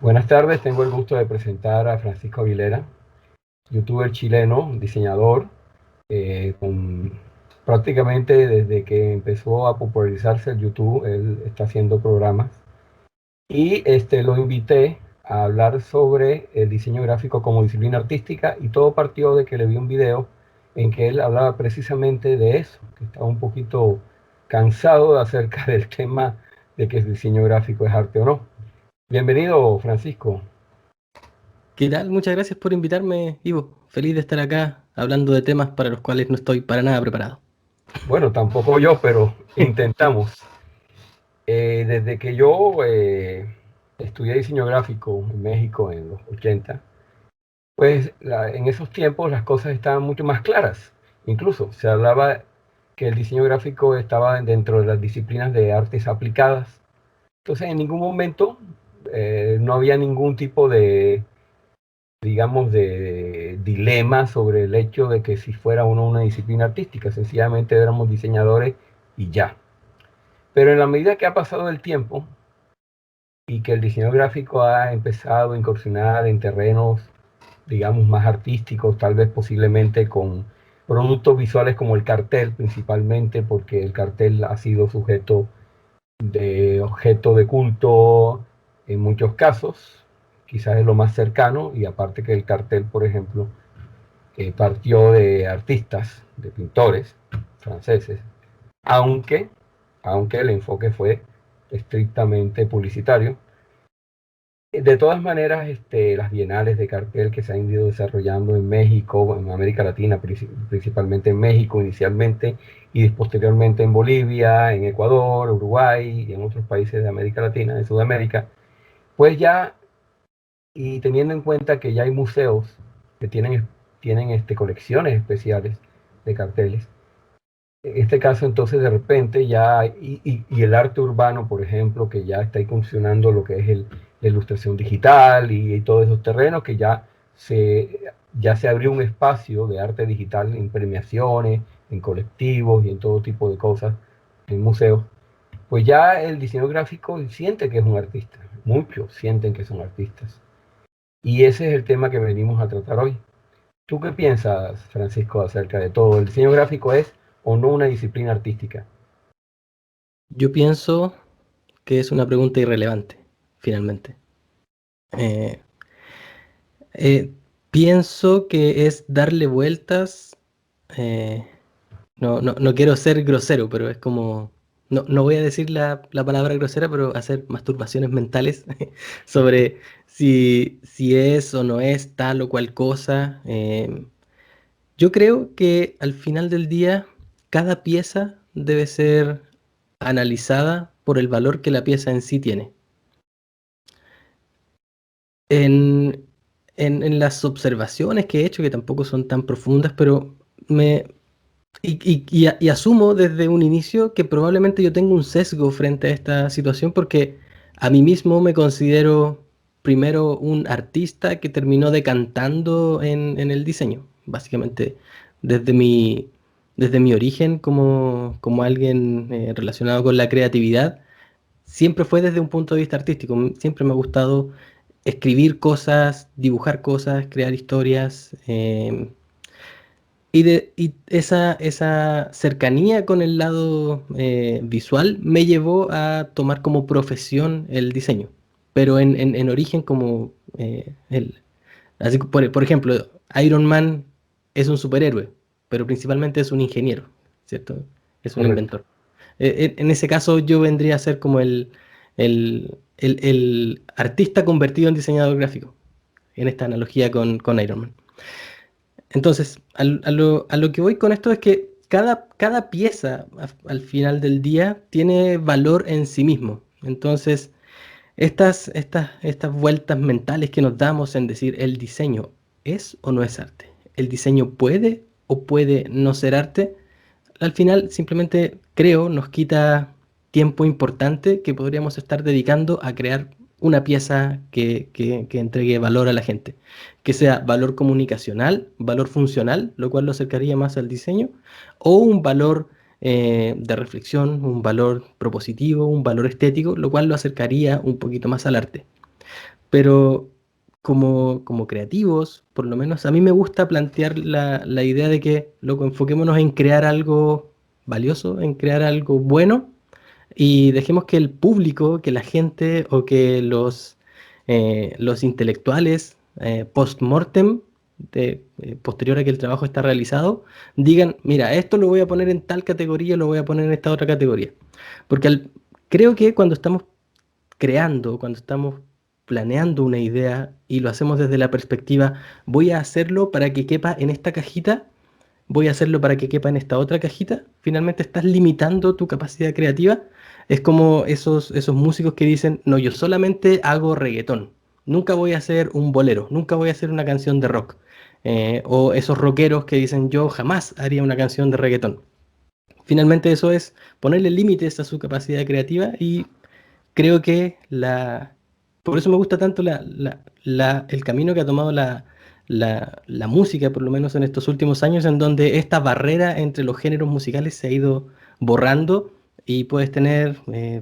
Buenas tardes, tengo el gusto de presentar a Francisco Aguilera, youtuber chileno, diseñador, con, prácticamente desde que empezó a popularizarse el YouTube, él está haciendo programas y lo invité a hablar sobre el diseño gráfico como disciplina artística y todo partió de que le vi un video en que él hablaba precisamente de eso, que estaba un poquito cansado acerca del tema de que el diseño gráfico es arte o no. Bienvenido, Francisco. ¿Qué tal? Muchas gracias por invitarme, Ivo. Feliz de estar acá hablando de temas para los cuales no estoy para nada preparado. Bueno, tampoco yo, pero intentamos. Desde que yo estudié diseño gráfico en México en los 80, pues en esos tiempos las cosas estaban mucho más claras. Incluso se hablaba que el diseño gráfico estaba dentro de las disciplinas de artes aplicadas. Entonces, en ningún momento no había ningún tipo de, digamos, de dilema sobre el hecho de que si fuera uno una disciplina artística. Sencillamente éramos diseñadores y ya. Pero en la medida que ha pasado el tiempo y que el diseño gráfico ha empezado a incursionar en terrenos, digamos, más artísticos, tal vez posiblemente con productos visuales como el cartel, principalmente porque el cartel ha sido sujeto de objeto de culto en muchos casos, quizás es lo más cercano, y aparte que el cartel, por ejemplo, partió de artistas, de pintores franceses, aunque, aunque el enfoque fue estrictamente publicitario. De todas maneras, las bienales de cartel que se han ido desarrollando en México, en América Latina, principalmente en México inicialmente, y posteriormente en Bolivia, en Ecuador, Uruguay y en otros países de América Latina, de Sudamérica, pues ya, y teniendo en cuenta que ya hay museos que tienen colecciones especiales de carteles, en este caso, entonces, de repente ya, y el arte urbano, por ejemplo, que ya está funcionando lo que es la ilustración digital y todos esos terrenos, que ya se abrió un espacio de arte digital en premiaciones, en colectivos y en todo tipo de cosas, en museos, pues ya el diseño gráfico siente que es un artista, muchos sienten que son artistas. Y ese es el tema que venimos a tratar hoy. ¿Tú qué piensas, Francisco, acerca de todo? ¿El diseño gráfico es o no una disciplina artística? Yo pienso que es una pregunta irrelevante, finalmente. Eh, eh, Pienso que es darle vueltas. eh, no quiero ser grosero, pero es como... No voy a decir la palabra grosera, pero hacer masturbaciones mentales sobre si es o no es tal o cual cosa. Yo creo que al final del día cada pieza debe ser analizada por el valor que la pieza en sí tiene. En, en las observaciones que he hecho, que tampoco son tan profundas, pero me... y asumo desde un inicio que probablemente yo tengo un sesgo frente a esta situación porque a mí mismo me considero primero un artista que terminó decantando en el diseño, básicamente desde desde mi origen como alguien relacionado con la creatividad, siempre fue desde un punto de vista artístico, siempre me ha gustado escribir cosas, dibujar cosas, crear historias. Y esa cercanía con el lado visual me llevó a tomar como profesión el diseño, pero en origen como así que por ejemplo, Iron Man es un superhéroe, pero principalmente es un ingeniero, ¿cierto? Es un Correcto. inventor. En ese caso yo vendría a ser como el artista convertido en diseñador gráfico, en esta analogía con Iron Man. Entonces, a lo que voy con esto es que cada pieza al final del día tiene valor en sí mismo. Entonces, estas vueltas mentales que nos damos en decir el diseño es o no es arte, el diseño puede o puede no ser arte, al final simplemente creo nos quita tiempo importante que podríamos estar dedicando a crear una pieza que entregue valor a la gente, que sea valor comunicacional, valor funcional, lo cual lo acercaría más al diseño, o un valor de reflexión, un valor propositivo, un valor estético, lo cual lo acercaría un poquito más al arte. Pero como creativos, por lo menos a mí me gusta plantear la idea de que, loco, enfoquémonos en crear algo valioso, en crear algo bueno y dejemos que el público, que la gente o que los intelectuales post-mortem, posterior a que el trabajo está realizado, digan, mira, esto lo voy a poner en tal categoría, lo voy a poner en esta otra categoría. Porque creo que cuando estamos creando, cuando estamos planeando una idea y lo hacemos desde la perspectiva, voy a hacerlo para que quepa en esta cajita, voy a hacerlo para que quepa en esta otra cajita, finalmente estás limitando tu capacidad creativa. Es como esos músicos que dicen, no, yo solamente hago reggaetón, nunca voy a hacer un bolero, nunca voy a hacer una canción de rock. O esos rockeros que dicen, yo jamás haría una canción de reggaetón. Finalmente eso es ponerle límites a su capacidad creativa y creo que por eso me gusta tanto el camino que ha tomado la música, por lo menos en estos últimos años, en donde esta barrera entre los géneros musicales se ha ido borrando y puedes tener,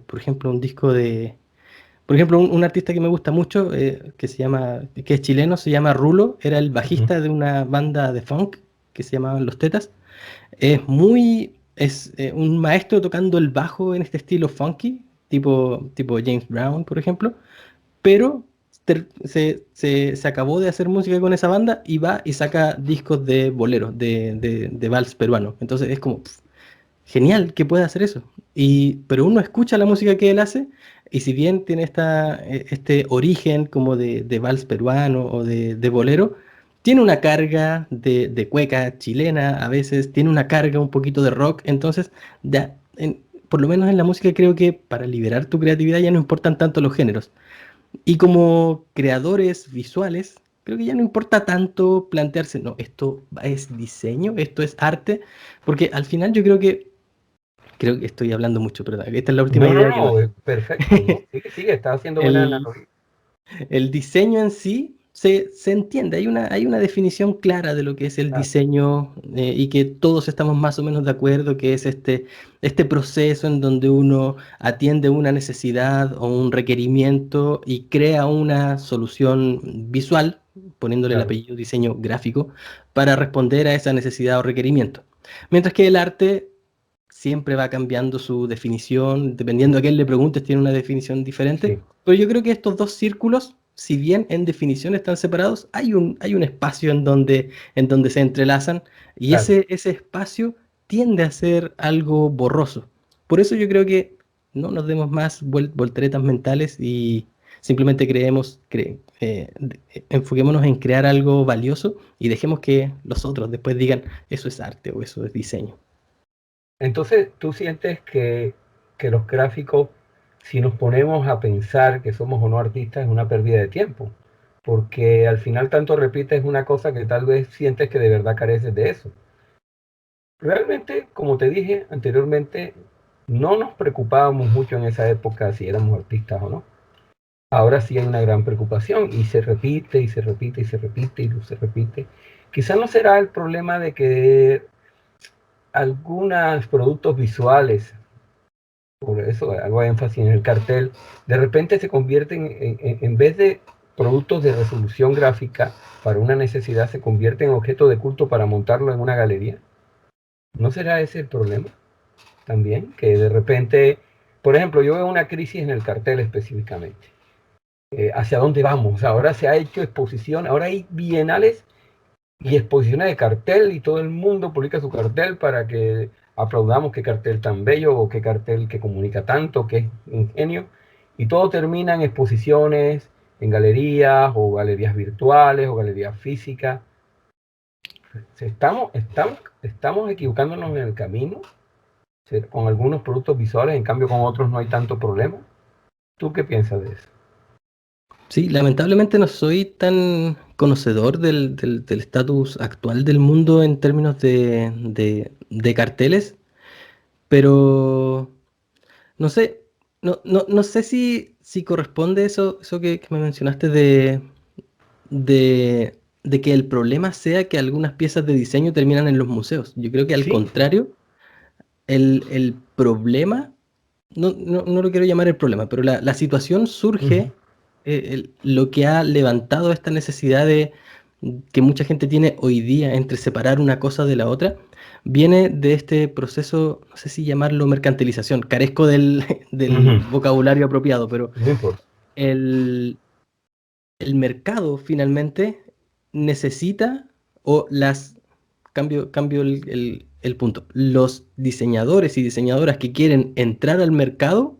por ejemplo, un disco por ejemplo, un artista que me gusta mucho, que es chileno, se llama Rulo, era el Ujú. bajista de una banda de funk que se llamaban Los Tetas. Es un maestro tocando el bajo en este estilo funky, tipo James Brown, por ejemplo, pero se acabó de hacer música con esa banda y va y saca discos de boleros, de vals peruano. Entonces es como genial que pueda hacer eso. Pero uno escucha la música que él hace y si bien tiene este origen como de vals peruano o de bolero, tiene una carga de cueca chilena, a veces tiene una carga un poquito de rock. Entonces, por lo menos en la música creo que para liberar tu creatividad ya no importan tanto los géneros. Y como creadores visuales, creo que ya no importa tanto plantearse, no, esto es diseño, esto es arte, porque al final yo creo que estoy hablando mucho, pero esta es la última No, no, idea que no, doy. perfecto, ¿no? Sigue, sigue, está haciendo buena El, analogía. el diseño en sí se entiende, hay una definición clara de lo que es el Claro, diseño y que todos estamos más o menos de acuerdo, que es este proceso en donde uno atiende una necesidad o un requerimiento y crea una solución visual, poniéndole el claro. apellido diseño gráfico, para responder a esa necesidad o requerimiento. Mientras que el arte siempre va cambiando su definición, dependiendo a quién le preguntes, tiene una definición diferente. Sí, Pero yo creo que estos dos círculos, si bien en definición están separados, hay un espacio en donde se entrelazan y claro. ese espacio tiende a ser algo borroso. Por eso yo creo que no nos demos más volteretas mentales y simplemente enfoquémonos en crear algo valioso y dejemos que los otros después digan eso es arte o eso es diseño. Entonces, ¿tú sientes que los gráficos, si nos ponemos a pensar que somos o no artistas, es una pérdida de tiempo? Porque al final tanto repites una cosa que tal vez sientes que de verdad careces de eso. Realmente, como te dije anteriormente, no nos preocupábamos mucho en esa época si éramos artistas o no. Ahora sí hay una gran preocupación y se repite y se repite y se repite y se repite. Quizá no será el problema de que algunos productos visuales, por eso hago énfasis en el cartel, de repente se convierten en vez de productos de resolución gráfica para una necesidad, se convierten en objeto de culto para montarlo en una galería. ¿No será ese el problema también? Que de repente, por ejemplo, yo veo una crisis en el cartel específicamente. ¿Hacia dónde vamos? Ahora se ha hecho exposición, ahora hay bienales y exposiciones de cartel y todo el mundo publica su cartel para que aplaudamos qué cartel tan bello o qué cartel que comunica tanto, que es un genio. Y todo termina en exposiciones, en galerías o galerías virtuales o galerías físicas. Estamos equivocándonos en el camino con algunos productos visuales, en cambio con otros no hay tanto problema. ¿Tú qué piensas de eso? Sí, lamentablemente no soy tan conocedor del estatus actual del mundo en términos de carteles, pero no sé, no sé si corresponde eso que me mencionaste de que el problema sea que algunas piezas de diseño terminan en los museos. Yo creo que al Sí, contrario, el problema, no lo quiero llamar el problema, pero la situación uh -huh. surge lo que ha levantado esta necesidad que mucha gente tiene hoy día entre separar una cosa de la otra, viene de este proceso, no sé si llamarlo mercantilización, carezco del Ujú. vocabulario apropiado, pero No importa. el, el mercado finalmente necesita, o cambio el punto, los diseñadores y diseñadoras que quieren entrar al mercado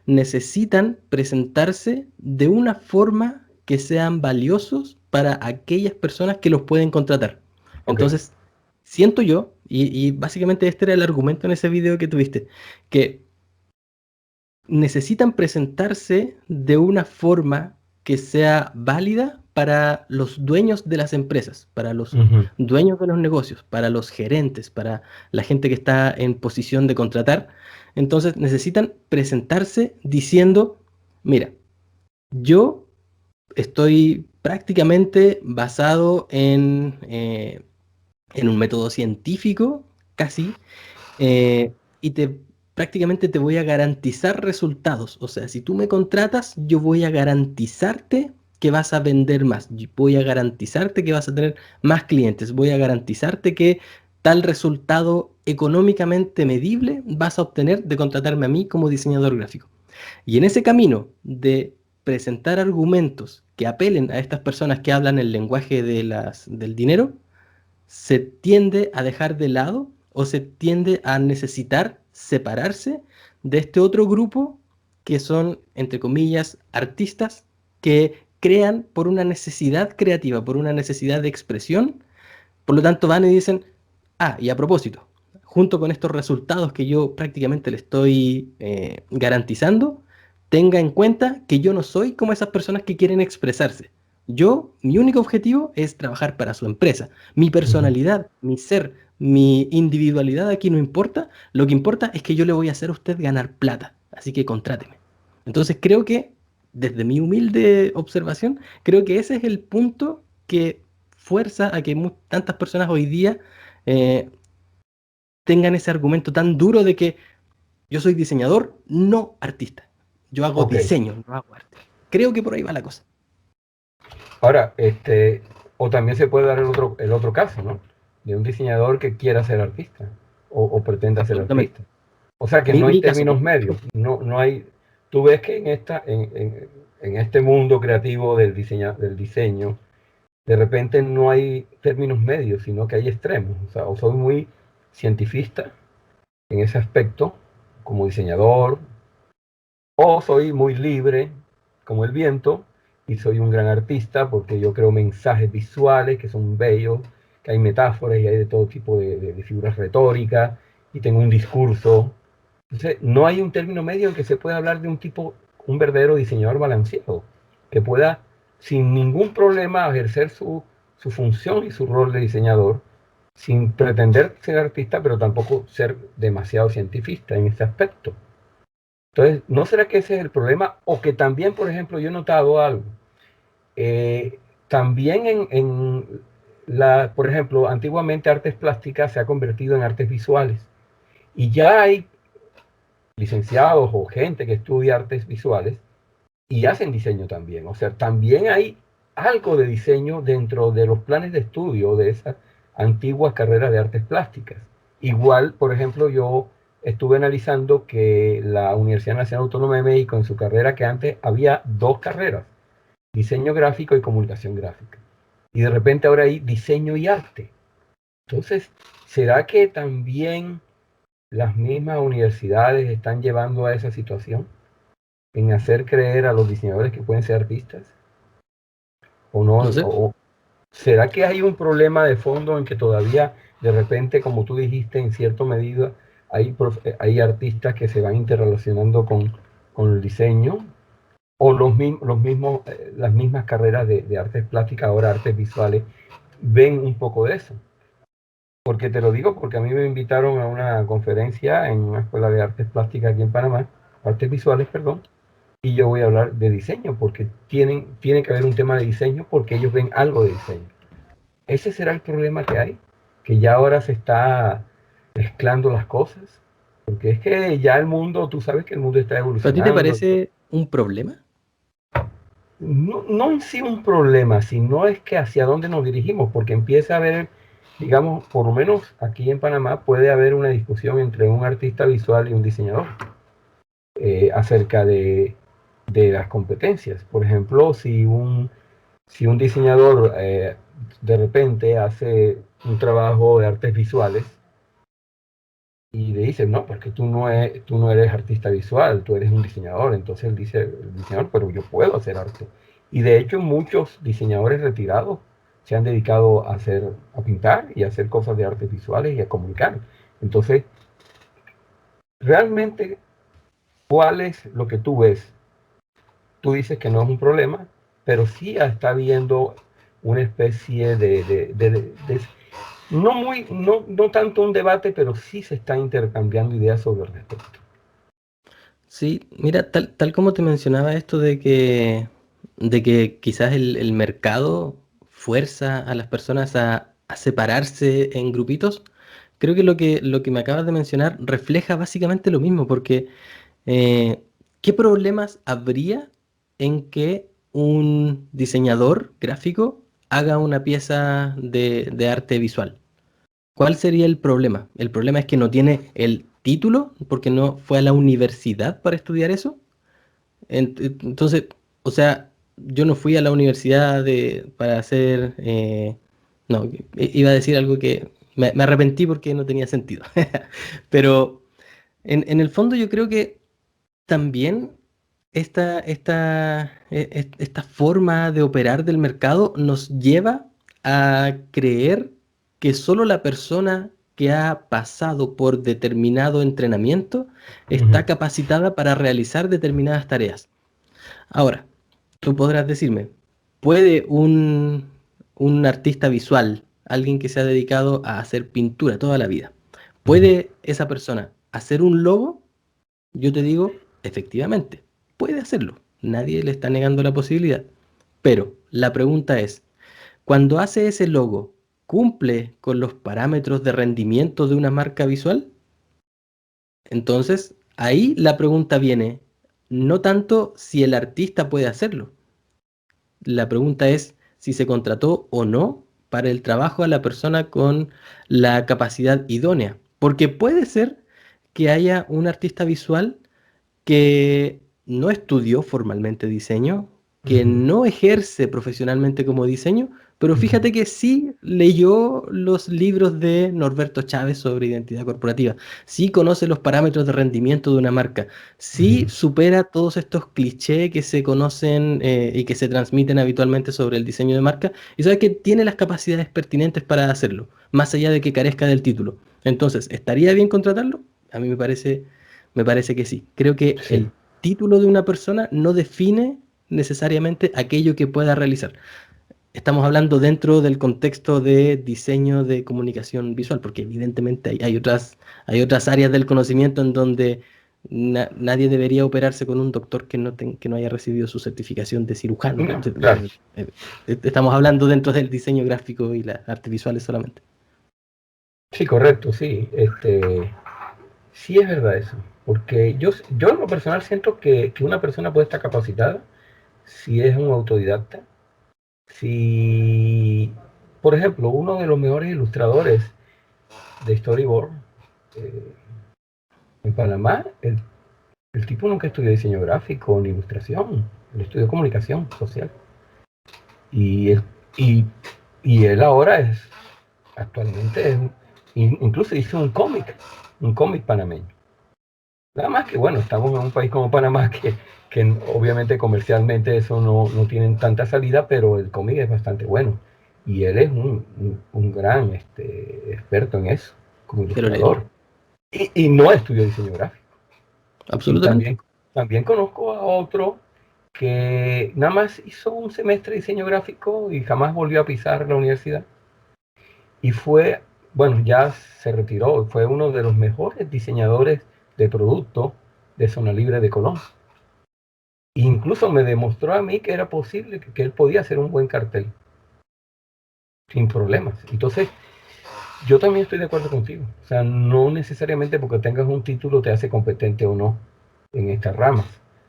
necesitan presentarse de una forma que sean valiosos para aquellas personas que los pueden contratar. Ok, Entonces, siento yo, y básicamente este era el argumento en ese video que tuviste, que necesitan presentarse de una forma que sea válida para los dueños de las empresas, para los ujú, dueños de los negocios, para los gerentes, para la gente que está en posición de contratar. Entonces necesitan presentarse diciendo, mira, yo estoy prácticamente basado en un método científico, casi, y prácticamente te voy a garantizar resultados. O sea, si tú me contratas, yo voy a garantizarte que vas a vender más. Voy a garantizarte que vas a tener más clientes. Voy a garantizarte que tal resultado económicamente medible vas a obtener de contratarme a mí como diseñador gráfico. Y en ese camino de presentar argumentos que apelen a estas personas que hablan el lenguaje del dinero, se tiende a dejar de lado o se tiende a necesitar separarse de este otro grupo que son, entre comillas, artistas que crean por una necesidad creativa, por una necesidad de expresión. Por lo tanto, van y dicen, ah, y a propósito, junto con estos resultados que yo prácticamente le estoy garantizando, tenga en cuenta que yo no soy como esas personas que quieren expresarse. Yo, mi único objetivo es trabajar para su empresa. Mi ujú. personalidad, mi ser, mi individualidad aquí no importa. Lo que importa es que yo le voy a hacer a usted ganar plata. Así que contráteme. Entonces creo que, desde mi humilde observación, creo que ese es el punto que fuerza a que tantas personas hoy día eh, tengan ese argumento tan duro de que yo soy diseñador, no artista. Yo hago Ok. diseño, no hago arte. Creo que por ahí va la cosa. Ahora, o también se puede dar el otro caso, ¿no? De un diseñador que quiera ser artista o pretenda ser Absolutamente. artista. O sea que Mi, no hay mi caso, términos por medios. ejemplo. No hay. Tú ves que en este mundo creativo del diseño, de repente no hay términos medios, sino que hay extremos. O sea, o soy muy cientifista en ese aspecto, como diseñador, o soy muy libre, como el viento, y soy un gran artista porque yo creo mensajes visuales que son bellos, que hay metáforas y hay de todo tipo de figuras retóricas, y tengo un discurso. Entonces, no hay un término medio en que se pueda hablar de un tipo, un verdadero diseñador balanceado, que pueda sin ningún problema ejercer su función y su rol de diseñador, sin pretender ser artista, pero tampoco ser demasiado cientifista en ese aspecto. Entonces, ¿no será que ese es el problema? O que también, por ejemplo, yo he notado algo. También por ejemplo, antiguamente artes plásticas se ha convertido en artes visuales. Y ya hay licenciados o gente que estudia artes visuales y hacen diseño también. O sea, también hay algo de diseño dentro de los planes de estudio de esas antiguas carreras de artes plásticas. Igual, por ejemplo, yo estuve analizando que la Universidad Nacional Autónoma de México en su carrera, que antes había dos carreras, diseño gráfico y comunicación gráfica. Y de repente ahora hay diseño y arte. Entonces, ¿será que también las mismas universidades están llevando a esa situación en hacer creer a los diseñadores que pueden ser artistas? ¿O no? No sé. ¿Será que hay un problema de fondo en que todavía de repente, como tú dijiste, en cierta medida, hay artistas que se van interrelacionando con el diseño? ¿O las mismas carreras de artes plásticas, ahora artes visuales, ven un poco de eso? Porque te lo digo porque a mí me invitaron a una conferencia en una escuela de artes plásticas aquí en Panamá, artes visuales, perdón, y yo voy a hablar de diseño porque tiene que haber un tema de diseño porque ellos ven algo de diseño. Ese será el problema que hay, que ya ahora se está mezclando las cosas, porque es que ya el mundo, tú sabes que el mundo está ¿Pero a ti te evolucionando. parece un problema? no en sí un problema, sino es que hacia dónde nos dirigimos, porque empieza a haber, digamos, por lo menos aquí en Panamá puede haber una discusión entre un artista visual y un diseñador acerca de las competencias. Por ejemplo, si un diseñador de repente hace un trabajo de artes visuales y le dicen, no, porque tú no eres artista visual, tú eres un diseñador. Entonces él dice, el diseñador, pero yo puedo hacer arte. Y de hecho muchos diseñadores retirados se han dedicado a pintar y a hacer cosas de artes visuales y a comunicar. Entonces, realmente, ¿cuál es lo que tú ves? Tú dices que no es un problema, pero sí está habiendo una especie no, no tanto un debate, pero sí se está intercambiando ideas sobre el respecto. Sí, mira, tal como te mencionaba esto de que quizás el mercado fuerza a las personas a separarse en grupitos, creo que lo que me acabas de mencionar refleja básicamente lo mismo, porque eh, ¿qué problemas habría en que un diseñador gráfico haga una pieza de arte visual? ¿Cuál sería el problema? El problema es que no tiene el título porque no fue a la universidad para estudiar eso. Entonces, o sea, yo no fui a la universidad para hacer... no, iba a decir algo que me arrepentí porque no tenía sentido. Pero en el fondo yo creo que también esta forma de operar del mercado nos lleva a creer que solo la persona que ha pasado por determinado entrenamiento Uh -huh. está capacitada para realizar determinadas tareas. Ahora, tú podrás decirme, ¿puede un artista visual, alguien que se ha dedicado a hacer pintura toda la vida, Uh -huh. puede esa persona hacer un logo? Yo te digo, efectivamente, puede hacerlo. Nadie le está negando la posibilidad. Pero la pregunta es, cuando hace ese logo, ¿cumple con los parámetros de rendimiento de una marca visual? Entonces, ahí la pregunta viene, no tanto si el artista puede hacerlo. La pregunta es si se contrató o no para el trabajo a la persona con la capacidad idónea. Porque puede ser que haya un artista visual que no estudió formalmente diseño, Uh que -huh. no ejerce profesionalmente como diseño, pero Uh -huh. fíjate que sí leyó los libros de Norberto Chávez sobre identidad corporativa, sí conoce los parámetros de rendimiento de una marca, Uh sí -huh. supera todos estos clichés que se conocen y que se transmiten habitualmente sobre el diseño de marca, y sabe que tiene las capacidades pertinentes para hacerlo, más allá de que carezca del título. Entonces, ¿estaría bien contratarlo? A mí me parece que sí. Creo que Sí. el título de una persona no define necesariamente aquello que pueda realizar. Estamos hablando dentro del contexto de diseño de comunicación visual, porque evidentemente hay otras áreas del conocimiento en donde nadie debería operarse con un doctor que no haya recibido su certificación de cirujano. No, claro. Estamos hablando dentro del diseño gráfico y las artes visuales solamente. Sí, correcto, sí. Sí es verdad eso. Porque yo en lo personal siento que una persona puede estar capacitada si es un autodidacta. Si, por ejemplo, uno de los mejores ilustradores de storyboard eh, en Panamá, el tipo nunca estudió diseño gráfico ni ilustración, él estudió comunicación social. Y él, y, y él ahora actualmente incluso hizo un cómic panameño. Nada más que, bueno, estamos en un país como Panamá que obviamente comercialmente eso no tienen tanta salida, pero el cómic es bastante bueno. Y él es un gran experto en eso, como Pero le, ilustrador. Y no estudió diseño gráfico. Y absolutamente. también conozco a otro que nada más hizo un semestre de diseño gráfico y jamás volvió a pisar la universidad. Y fue, bueno, ya se retiró, fue uno de los mejores diseñadores de producto de Zona Libre de Colón. Incluso me demostró a mí que era posible, que él podía hacer un buen cartel sin problemas. Entonces, yo también estoy de acuerdo contigo. O sea, no necesariamente porque tengas un título te hace competente o no en estas ramas.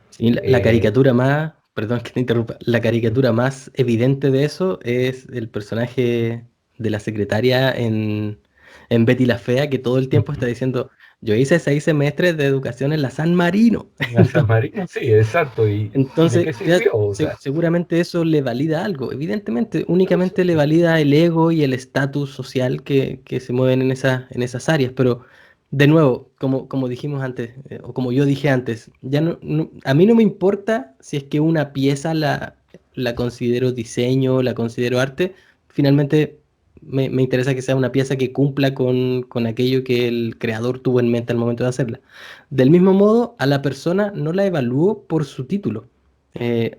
Sí, la Eh, caricatura más perdón que te interrumpa, la caricatura más evidente de eso es el personaje de la secretaria en Betty la Fea, que todo el tiempo está diciendo, yo hice 6 semestres de educación en la San Marino. La San Marino, sí, exacto. ¿Y de Entonces, qué ya sirvió? O sea, seguramente eso le valida algo. Evidentemente, únicamente le eso, valida el ego y el estatus social que se mueven en esas áreas. Pero, de nuevo, como dijimos antes, o como yo dije antes, ya a mí no me importa si es que una pieza la considero diseño, la considero arte. Finalmente, me interesa que sea una pieza que cumpla con aquello que el creador tuvo en mente al momento de hacerla. Del mismo modo, a la persona no la evalúo por su título.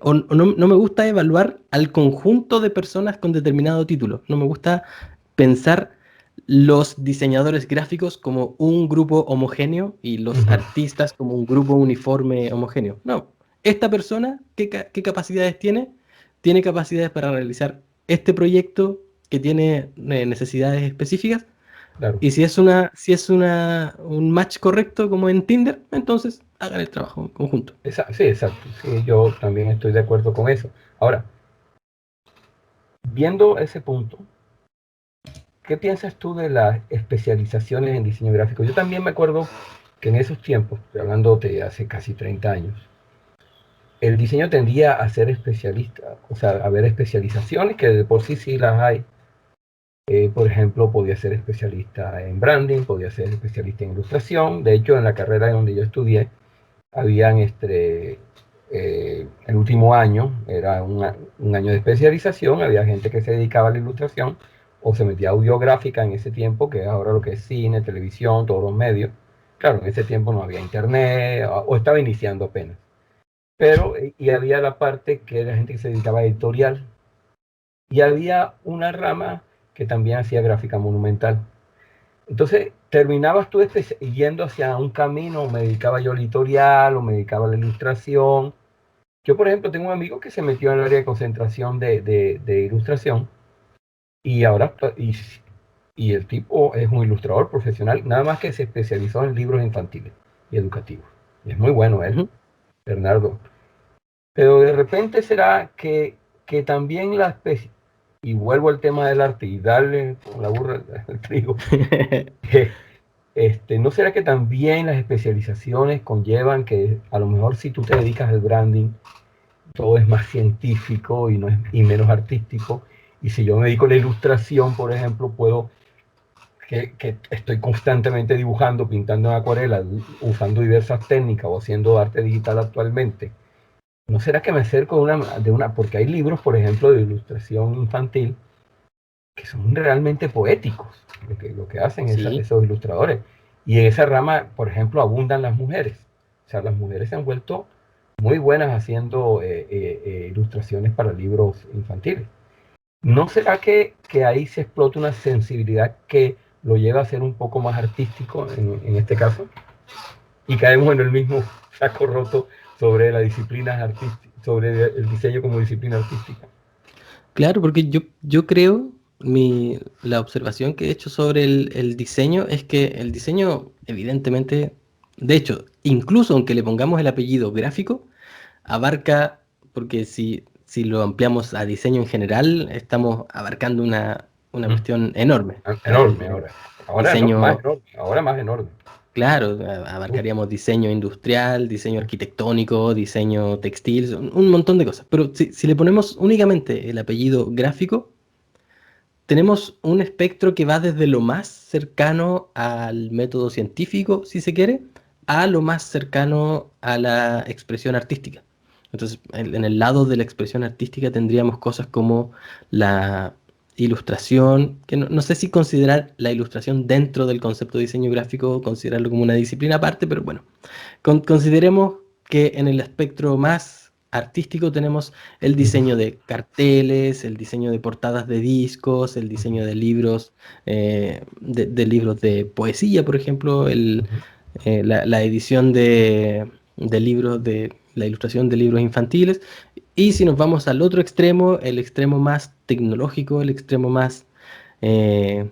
O no me gusta evaluar al conjunto de personas con determinado título. No me gusta pensar los diseñadores gráficos como un grupo homogéneo y los ujú, artistas como un grupo uniforme homogéneo. No, esta persona, ¿qué capacidades tiene? Tiene capacidades para realizar este proyecto que tiene necesidades específicas claro. y un match correcto como en Tinder, entonces hagan el trabajo en conjunto. Sí, exacto. Sí, yo también estoy de acuerdo con eso. Ahora, viendo ese punto, ¿qué piensas tú de las especializaciones en diseño gráfico? Yo también me acuerdo que en esos tiempos, estoy hablando de hace casi 30 años, el diseño tendía a ser especialista, o sea, a haber especializaciones que de por sí sí las hay. Por ejemplo, podía ser especialista en branding, podía ser especialista en ilustración. De hecho, en la carrera donde yo estudié, habían el último año, era un año de especialización, había gente que se dedicaba a la ilustración o se metía a audiográfica en ese tiempo, que es ahora lo que es cine, televisión, todos los medios. Claro, en ese tiempo no había internet o estaba iniciando apenas. Pero, y había la parte que era gente que se dedicaba a editorial y había una rama que también hacía gráfica monumental. Entonces, terminabas tú yendo hacia un camino, me dedicaba yo al editorial o me dedicaba a la ilustración. Yo, por ejemplo, tengo un amigo que se metió en el área de concentración de ilustración y ahora, y el tipo es un ilustrador profesional, nada más que se especializó en libros infantiles y educativos. Y es muy bueno él, Ujú. Bernardo. Pero de repente será que también la especie, y vuelvo al tema del arte y darle con la burra al trigo, que ¿no será que también las especializaciones conllevan que a lo mejor si tú te dedicas al branding, todo es más científico y, no es, y menos artístico? Y si yo me dedico a la ilustración, por ejemplo, puedo, que estoy constantemente dibujando, pintando en acuarela, usando diversas técnicas o haciendo arte digital actualmente, ¿no será que me acerco porque hay libros, por ejemplo, de ilustración infantil que son realmente poéticos, lo que hacen Sí, esos ilustradores? Y en esa rama, por ejemplo, abundan las mujeres. O sea, las mujeres se han vuelto muy buenas haciendo ilustraciones para libros infantiles. ¿No será que ahí se explota una sensibilidad que lo lleva a ser un poco más artístico en este caso? Y caemos en el mismo saco roto sobre la disciplina artística, sobre el diseño como disciplina artística. claro, porque yo creo, la observación que he hecho sobre el diseño es que el diseño, evidentemente, de hecho, incluso aunque le pongamos el apellido gráfico, abarca, porque si lo ampliamos a diseño en general, estamos abarcando una Mm. cuestión enorme. Enorme ahora. Ahora no, más Diseño, enorme. Ahora más enorme. claro, Uf, abarcaríamos diseño industrial, diseño arquitectónico, diseño textil, un montón de cosas. Pero si le ponemos únicamente el apellido gráfico, tenemos un espectro que va desde lo más cercano al método científico, si se quiere, a lo más cercano a la expresión artística. Entonces, en el lado de la expresión artística tendríamos cosas como la ilustración, que no sé si considerar la ilustración dentro del concepto de diseño gráfico, considerarlo como una disciplina aparte, pero bueno, consideremos que en el espectro más artístico tenemos el ujú, diseño de carteles, el diseño de portadas de discos, el ujú, diseño de libros, de libros de poesía, por ejemplo, ujú. la edición de libros, de la ilustración de libros infantiles. Y si nos vamos al otro extremo, el extremo más tecnológico, el extremo más eh,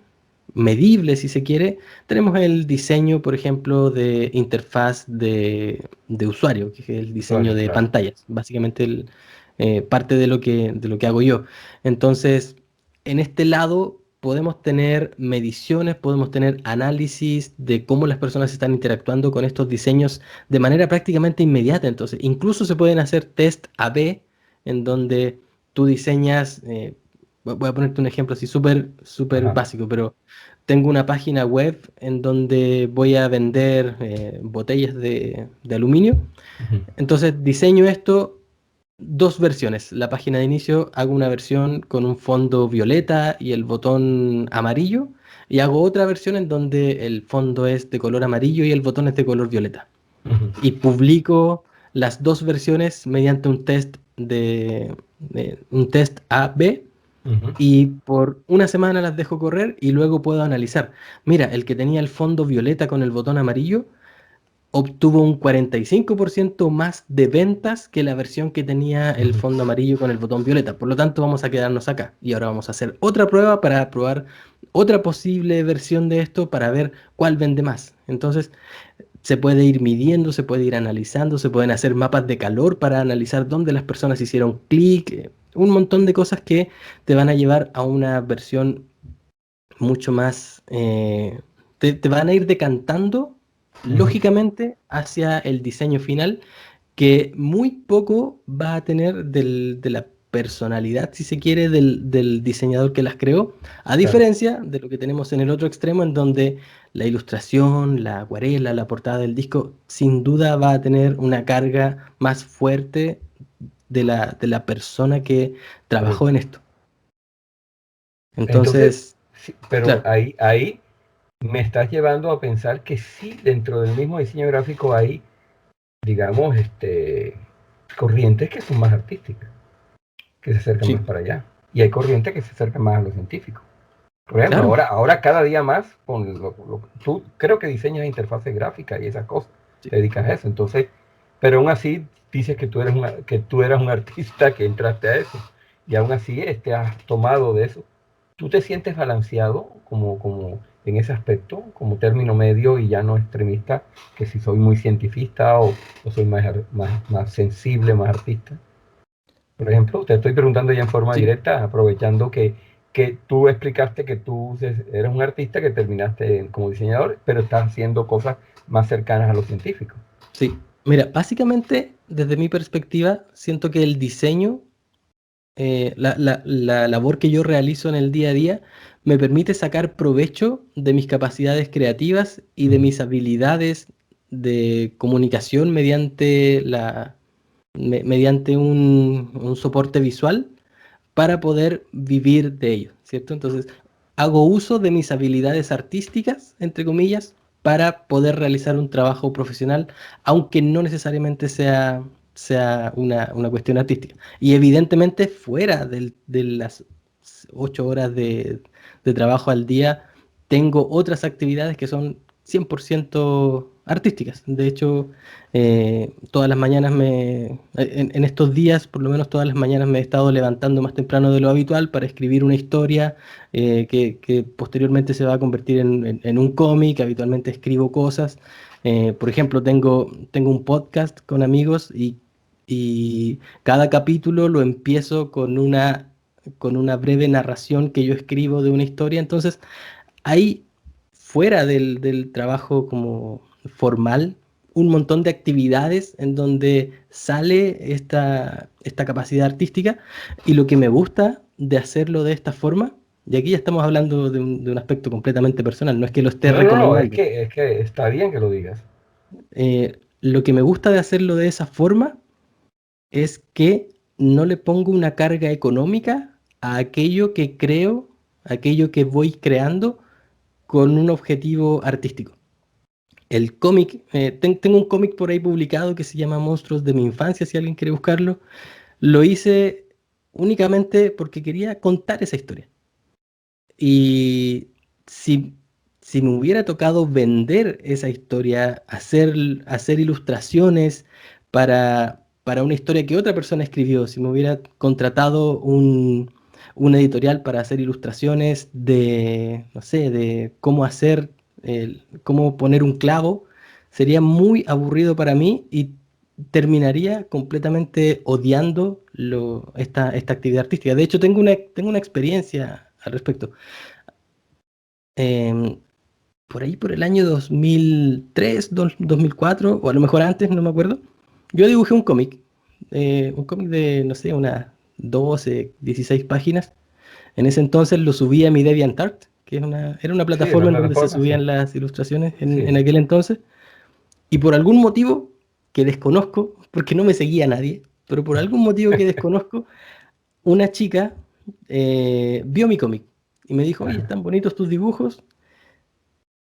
medible, si se quiere, tenemos el diseño, por ejemplo, de interfaz de usuario, que es el diseño Usuario, de claro. pantallas, básicamente parte de lo que hago yo. Entonces, en este lado podemos tener mediciones, podemos tener análisis de cómo las personas están interactuando con estos diseños de manera prácticamente inmediata. Entonces, incluso se pueden hacer test A/B en donde tú diseñas, voy a ponerte un ejemplo así súper súper Ajá. básico, pero tengo una página web en donde voy a vender botellas de aluminio. Ujú, Entonces diseño esto, dos versiones. La página de inicio hago una versión con un fondo violeta y el botón amarillo. Y hago otra versión en donde el fondo es de color amarillo y el botón es de color violeta. ujú, Y publico las dos versiones mediante un test A/B, ujú, y por una semana las dejo correr y luego puedo analizar. Mira, el que tenía el fondo violeta con el botón amarillo obtuvo un 45% más de ventas que la versión que tenía el ujú. fondo amarillo con el botón violeta. Por lo tanto, vamos a quedarnos acá. Y ahora vamos a hacer otra prueba para probar otra posible versión de esto para ver cuál vende más. Entonces, se puede ir midiendo, se puede ir analizando, se pueden hacer mapas de calor para analizar dónde las personas hicieron clic, un montón de cosas que te van a llevar a una versión mucho más, te van a ir decantando Ujú. lógicamente hacia el diseño final, que muy poco va a tener de la personalidad, si se quiere, del diseñador que las creó, a Claro. diferencia de lo que tenemos en el otro extremo, en donde la ilustración, la acuarela, la portada del disco, sin duda va a tener una carga más fuerte de la persona que Sí. trabajó en esto. Entonces, Entonces, sí, pero claro, ahí me estás llevando a pensar que sí, dentro del mismo diseño gráfico hay, digamos, corrientes que son más artísticas, que se acercan más sí, para allá. Y hay corrientes que se acercan más a lo científico. Por ejemplo, claro, ahora cada día más, tú creo que diseñas interfaces gráficas y esas cosas, sí. te dedicas a eso. Entonces, pero aún así dices que que tú eras un artista que entraste a eso. Y aún así has tomado de eso. ¿Tú te sientes balanceado como en ese aspecto, como término medio y ya no extremista, que si soy muy cientifista o soy más sensible, más artista? Por ejemplo, te estoy preguntando ya en forma Sí, directa, aprovechando que tú explicaste que tú eres un artista que terminaste como diseñador, pero estás haciendo cosas más cercanas a lo científico. sí. Mira, básicamente, desde mi perspectiva, siento que el diseño, la labor que yo realizo en el día a día, me permite sacar provecho de mis capacidades creativas y de Ujú, mis habilidades de comunicación mediante un soporte visual para poder vivir de ello, ¿cierto? Entonces, hago uso de mis habilidades artísticas, entre comillas, para poder realizar un trabajo profesional, aunque no necesariamente sea una cuestión artística. Y evidentemente, fuera de las 8 horas de trabajo al día, tengo otras actividades que son 100% artísticas. De hecho, todas las mañanas en estos días, por lo menos todas las mañanas me he estado levantando más temprano de lo habitual para escribir una historia que posteriormente se va a convertir en un cómic. Habitualmente escribo cosas. Por ejemplo, tengo un podcast con amigos y cada capítulo lo empiezo con una breve narración que yo escribo de una historia. Entonces, hay fuera del trabajo como formal un montón de actividades en donde sale esta capacidad artística, y lo que me gusta de hacerlo de esta forma, y aquí ya estamos hablando de un aspecto completamente personal, no es que lo esté no, no, no, recomendando. es que está bien que lo digas. Lo que me gusta de hacerlo de esa forma es que no le pongo una carga económica a aquello que creo, aquello que voy creando con un objetivo artístico. El cómic, tengo un cómic por ahí publicado que se llama Monstruos de mi infancia, si alguien quiere buscarlo. Lo hice únicamente porque quería contar esa historia. Y si, si me hubiera tocado vender esa historia, hacer ilustraciones para una historia que otra persona escribió, si me hubiera contratado una editorial para hacer ilustraciones de, no sé, de cómo hacer, cómo poner un clavo, sería muy aburrido para mí y terminaría completamente odiando esta actividad artística. De hecho, tengo una experiencia al respecto. Em, por ahí, por el año 2003, 2004, o a lo mejor antes, no me acuerdo, yo dibujé un cómic de, no sé, unas 12, 16 páginas. En ese entonces lo subí a mi DeviantArt, que era una Sí, en la plataforma en donde se plataforma, sí. subían las ilustraciones en Sí. aquel entonces. Y por algún motivo que desconozco, porque no me seguía nadie, pero por algún motivo que desconozco, una chica vio mi cómic y me dijo, oye, Ajá. están bonitos tus dibujos,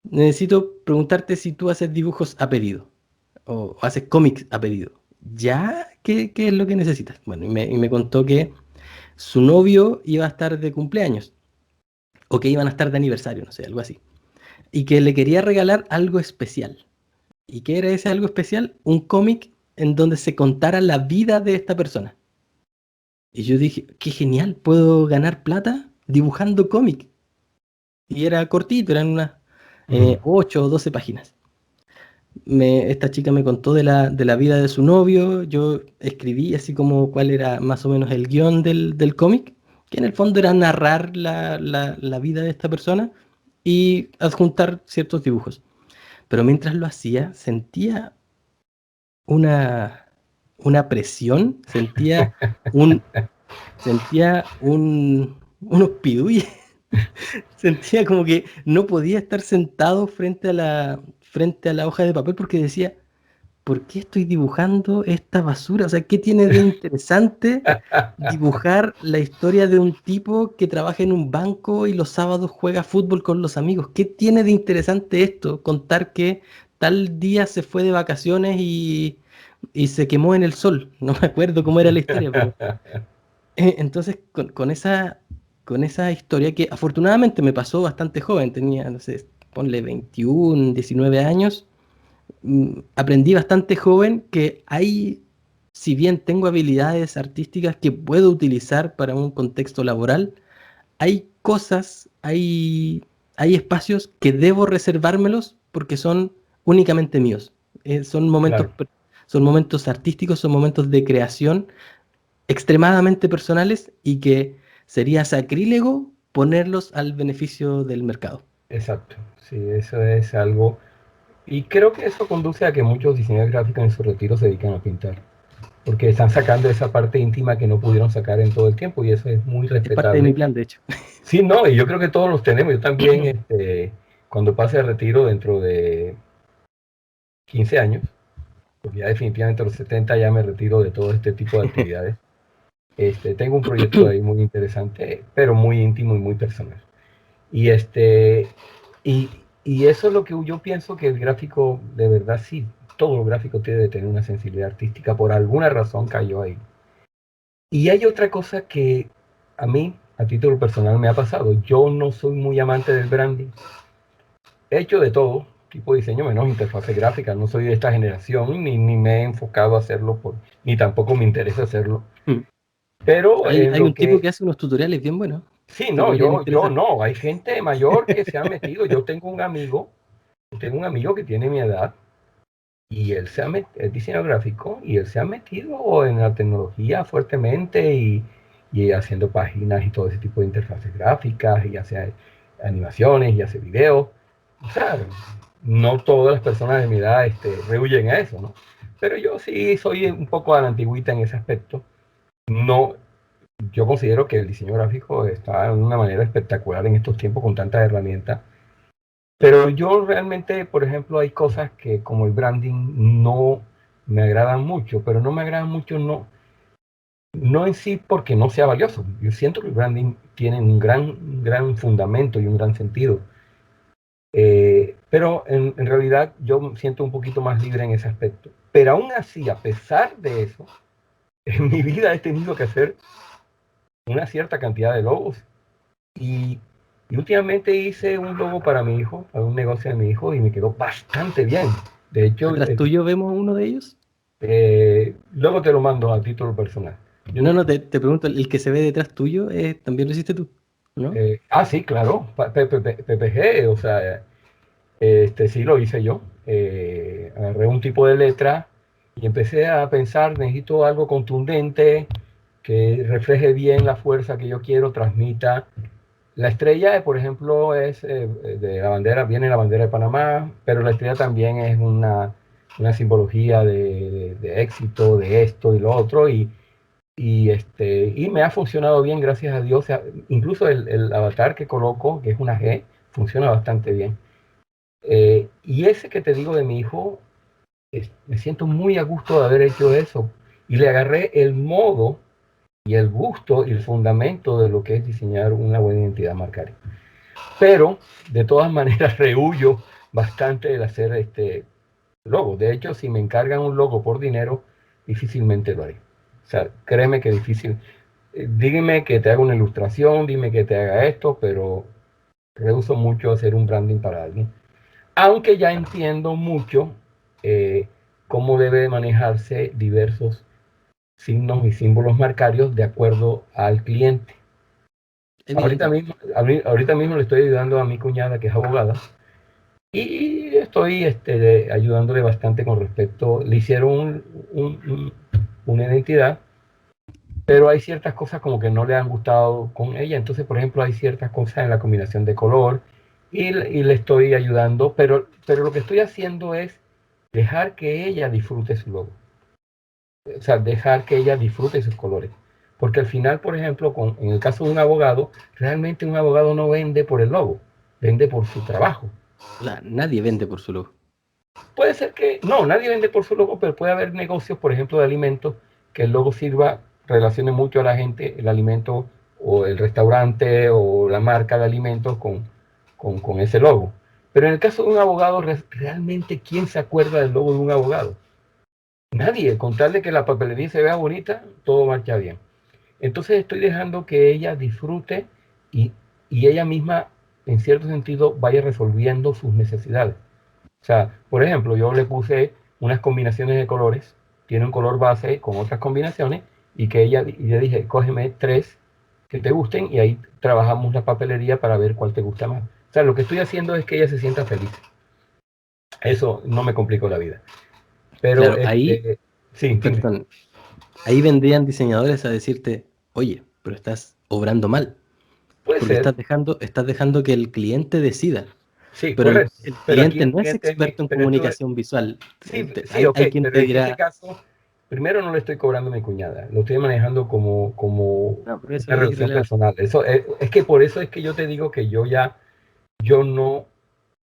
necesito preguntarte si tú haces dibujos a pedido o haces cómics a pedido. ¿Ya? ¿Qué es lo que necesitas? Bueno, y me contó que su novio iba a estar de cumpleaños o que iban a estar de aniversario, no sé, algo así. Y que le quería regalar algo especial. ¿Y qué era ese algo especial? Un cómic en donde se contara la vida de esta persona. Y yo dije, qué genial, puedo ganar plata dibujando cómic. Y era cortito, eran unas Ujú. 8 o 12 páginas. Esta chica me contó de la vida de su novio, yo escribí así como cuál era más o menos el guión del cómic, que en el fondo era narrar la vida de esta persona y adjuntar ciertos dibujos. Pero mientras lo hacía, una, una presión, un, unos piduyes. Sentía como que no podía estar sentado frente a la hoja de papel porque decía, ¿por qué estoy dibujando esta basura? O sea, ¿qué tiene de interesante dibujar la historia de un tipo que trabaja en un banco y los sábados juega fútbol con los amigos? ¿Qué tiene de interesante esto? Contar que tal día se fue de vacaciones y se quemó en el sol. No me acuerdo cómo era la historia, pero entonces con esa historia que afortunadamente me pasó bastante joven, tenía, no sé, ponle 21, 19 años, aprendí bastante joven que si bien tengo habilidades artísticas que puedo utilizar para un contexto laboral, hay cosas, hay espacios que debo reservármelos porque son únicamente míos. Son momentos, Claro, son momentos artísticos, son momentos de creación extremadamente personales y que sería sacrílego ponerlos al beneficio del mercado. exacto. Sí, eso es algo. Y creo que eso conduce a que muchos diseñadores gráficos en su retiro se dedican a pintar, porque están sacando esa parte íntima que no pudieron sacar en todo el tiempo y eso es muy Es parte de mi respetable. plan, de hecho. Sí, no, y yo creo que todos los tenemos. Yo también, cuando pase el retiro dentro de 15 años, porque ya definitivamente a los 70 ya me retiro de todo este tipo de actividades. Tengo un proyecto ahí muy interesante, pero muy íntimo y muy personal. Y, y, y eso es lo que yo pienso que el gráfico, de verdad, sí, todo el gráfico tiene de tener una sensibilidad artística, por alguna razón cayó ahí. Y hay otra cosa que a mí, a título personal, me ha pasado. Yo no soy muy amante del branding. He hecho de todo, tipo de diseño, menos interfaz gráfica. No soy de esta generación, ni me he enfocado a hacerlo, ni tampoco me interesa hacerlo. Pero Hay, en hay lo un tipo que que hace unos tutoriales bien buenos. sí, Te no, podrían yo interesar. no, hay gente mayor que se ha metido. Yo tengo un amigo que tiene mi edad y él es diseñador gráfico y él se ha metido en la tecnología fuertemente y haciendo páginas y todo ese tipo de interfaces gráficas y hace animaciones y hace videos. O sea, no todas las personas de mi edad rehuyen a eso, ¿no? Pero yo sí soy un poco a la antigüita en ese aspecto. No, yo considero que el diseño gráfico está de una manera espectacular en estos tiempos con tantas herramientas. Pero yo realmente, por ejemplo, hay cosas que como el branding no me agradan mucho, pero no me agradan mucho no en sí porque no sea valioso. Yo siento que el branding tiene un gran fundamento y un gran sentido. Pero en realidad yo me siento un poquito más libre en ese aspecto. Pero aún así, a pesar de eso, en mi vida he tenido que hacer una cierta cantidad de logos. Y, y últimamente hice un logo para mi hijo, para un negocio de mi hijo, y me quedó bastante bien. De hecho, Atrás tuyo vemos uno de ellos. luego te lo mando a título personal. No, te pregunto, ¿el que se ve detrás tuyo también lo hiciste tú, no? Sí, claro, PPG, o sea, sí lo hice yo. Agarré un tipo de letra y empecé a pensar, necesito algo contundente que refleje bien la fuerza que yo quiero, transmita. La estrella, por ejemplo, es de la bandera, viene la bandera de Panamá, pero la estrella también es una simbología de éxito, de esto y lo otro, y me ha funcionado bien, gracias a Dios. O sea, incluso el avatar que coloco, que es una G, funciona bastante bien. Y ese que te digo de mi hijo, me siento muy a gusto de haber hecho eso. Y le agarré el modo y el gusto y el fundamento de lo que es diseñar una buena identidad marcaria. Pero, de todas maneras, rehuyo bastante el hacer logo. De hecho, si me encargan un logo por dinero, difícilmente lo haré. O sea, créeme que es difícil. Dígame que te haga una ilustración, dime que te haga esto, pero rehuso mucho hacer un branding para alguien. Aunque ya entiendo mucho eh, cómo debe manejarse diversos signos y símbolos marcarios de acuerdo al cliente. Evidente. Ahorita mismo le estoy ayudando a mi cuñada, que es abogada, y estoy ayudándole bastante con respecto. Le hicieron una identidad, pero hay ciertas cosas como que no le han gustado con ella. Entonces, por ejemplo, hay ciertas cosas en la combinación de color y le estoy ayudando, pero lo que estoy haciendo es dejar que ella disfrute su logo. O sea, dejar que ella disfrute sus colores. Porque al final, por ejemplo, en el caso de un abogado, realmente un abogado no vende por el logo, vende por su trabajo. Nadie vende por su logo. Puede ser que, no, nadie vende por su logo, pero puede haber negocios, por ejemplo, de alimentos, que el logo sirva, relacione mucho a la gente, el alimento o el restaurante o la marca de alimentos con ese logo. Pero en el caso de un abogado, realmente, ¿quién se acuerda del logo de un abogado? Nadie, con tal de que la papelería se vea bonita, todo marcha bien. Entonces estoy dejando que ella disfrute y, y ella misma, en cierto sentido, vaya resolviendo sus necesidades. O sea, por ejemplo, yo le puse unas combinaciones de colores, tiene un color base con otras combinaciones, y le dije, cógeme 3 que te gusten y ahí trabajamos la papelería para ver cuál te gusta más. O sea, lo que estoy haciendo es que ella se sienta feliz. Eso no me complicó la vida. Pero, Claro, ahí, sí, dime. perdón, ahí vendrían diseñadores a decirte, oye, pero estás obrando mal, Puede porque ser, estás dejando que el cliente decida. sí, Pero correcto. el Pero aquí cliente el no es cliente es experto en pero esto, comunicación visual. sí, sí, ok, Hay quien pero te en este dirá, caso, primero no le estoy cobrando a mi cuñada, lo estoy manejando como no, pero eso una es relación irrelevante. personal. Eso es que por eso es que yo te digo que yo no,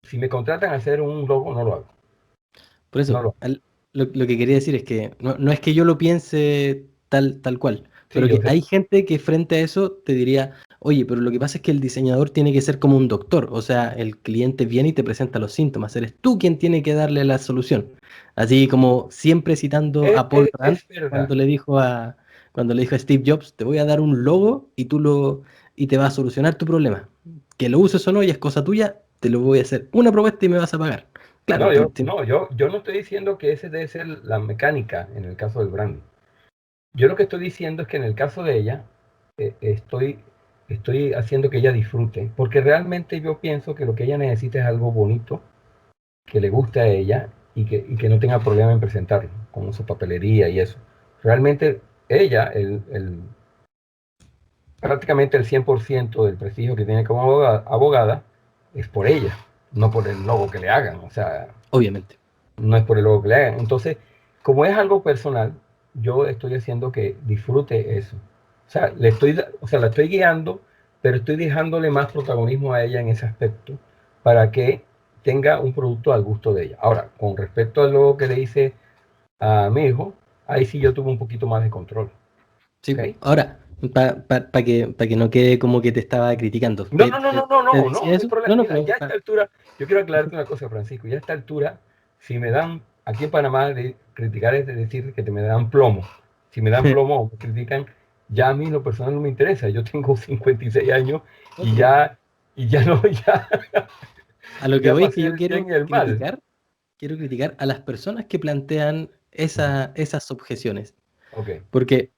si me contratan a hacer un logo, no lo hago. Por No eso, lo hago. lo que quería decir es que no es que yo lo piense tal cual, Sí, pero yo que sé. hay gente que frente a eso te diría, oye, pero lo que pasa es que el diseñador tiene que ser como un doctor, o sea, el cliente viene y te presenta los síntomas, eres tú quien tiene que darle la solución. Así como siempre citando a Paul Rand Es verdad. cuando le dijo cuando le dijo a Steve Jobs, te voy a dar un logo y te va a solucionar tu problema. Que lo uses o no, ya es cosa tuya, te lo voy a hacer una propuesta y me vas a pagar. Claro, No, yo no estoy diciendo que ese debe ser la mecánica en el caso del branding. Yo lo que estoy diciendo es que en el caso de ella, estoy haciendo que ella disfrute, porque realmente yo pienso que lo que ella necesita es algo bonito, que le guste a ella y que no tenga problema en presentarlo, como su papelería y eso. Realmente ella, prácticamente el 100% del prestigio que tiene como abogada es por ella, no por el logo que le hagan. O sea, obviamente. no es por el logo que le hagan. Entonces, como es algo personal, yo estoy haciendo que disfrute eso. O sea, la estoy guiando, pero estoy dejándole más protagonismo a ella en ese aspecto para que tenga un producto al gusto de ella. Ahora, con respecto al logo que le hice a mi hijo, ahí sí yo tuve un poquito más de control. Sí, ¿Ok? ahora, para que no quede como que te estaba criticando, No, no, no, no, no, te no, decía no hay eso? problema. No, no, Mira, pero ya a esta altura, yo quiero aclararte una cosa, Francisco. Ya a esta altura, si me dan, aquí en Panamá, criticar es decir que te me dan plomo. Si me dan plomo o me critican, ya a mí lo personal no me interesa. Yo tengo 56 años no, y pero ya no, a lo que ya voy es que pasé yo el bien y el mal. quiero criticar a las personas que plantean Ujú. esas objeciones. Ok. Porque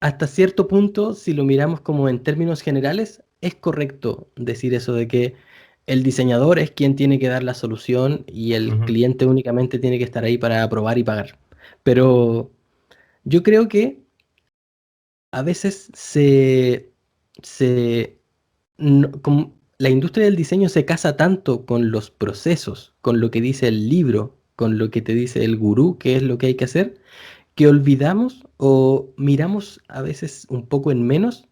hasta cierto punto, si lo miramos como en términos generales, es correcto decir eso de que el diseñador es quien tiene que dar la solución y el Ujú. cliente únicamente tiene que estar ahí para aprobar y pagar. Pero yo creo que a veces se la industria del diseño se casa tanto con los procesos, con lo que dice el libro, con lo que te dice el gurú, qué es lo que hay que hacer, que olvidamos o miramos a veces un poco en menos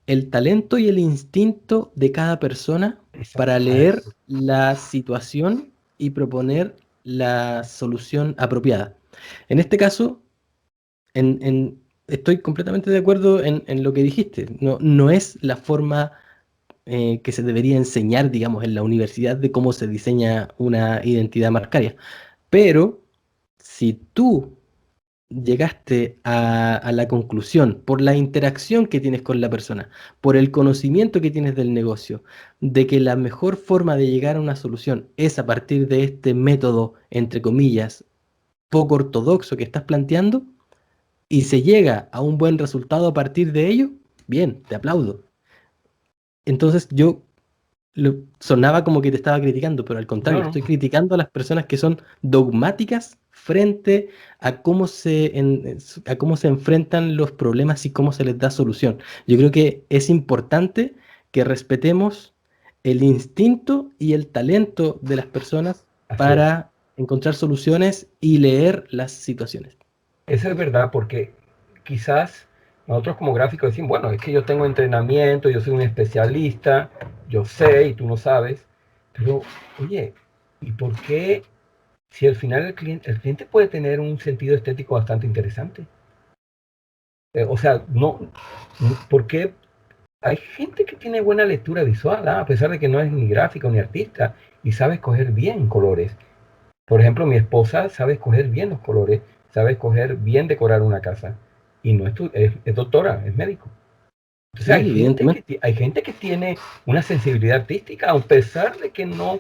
el talento y el instinto de cada persona para Exacto, a leer eso. la situación y proponer la solución apropiada. En este caso, estoy completamente de acuerdo en lo que dijiste. No, no es la forma que se debería enseñar, digamos, en la universidad de cómo se diseña una identidad marcaria. Pero si tú llegaste a la conclusión por la interacción que tienes con la persona, por el conocimiento que tienes del negocio, de que la mejor forma de llegar a una solución es a partir de este método, entre comillas, poco ortodoxo que estás planteando, y se llega a un buen resultado a partir de ello, bien, te aplaudo. Entonces yo sonaba como que te estaba criticando, pero al No, contrario, no, estoy criticando a las personas que son dogmáticas frente a a cómo se enfrentan los problemas y cómo se les da solución. Yo creo que es importante que respetemos el instinto y el talento de las personas así es. para encontrar soluciones y leer las situaciones. Eso es verdad, porque quizás nosotros como gráficos decimos, bueno, es que yo tengo entrenamiento, yo soy un especialista, yo sé y tú no sabes, pero oye, ¿y por qué si al final el cliente puede tener un sentido estético bastante interesante? O sea, no, ¿por qué hay gente que tiene buena lectura visual, a pesar de que no es ni gráfico ni artista, y sabe escoger bien colores? Por ejemplo, mi esposa sabe escoger bien los colores, sabe escoger bien decorar una casa, y no es doctora, es médico. Entonces Sí, evidentemente. hay gente que tiene una sensibilidad artística, a pesar de que no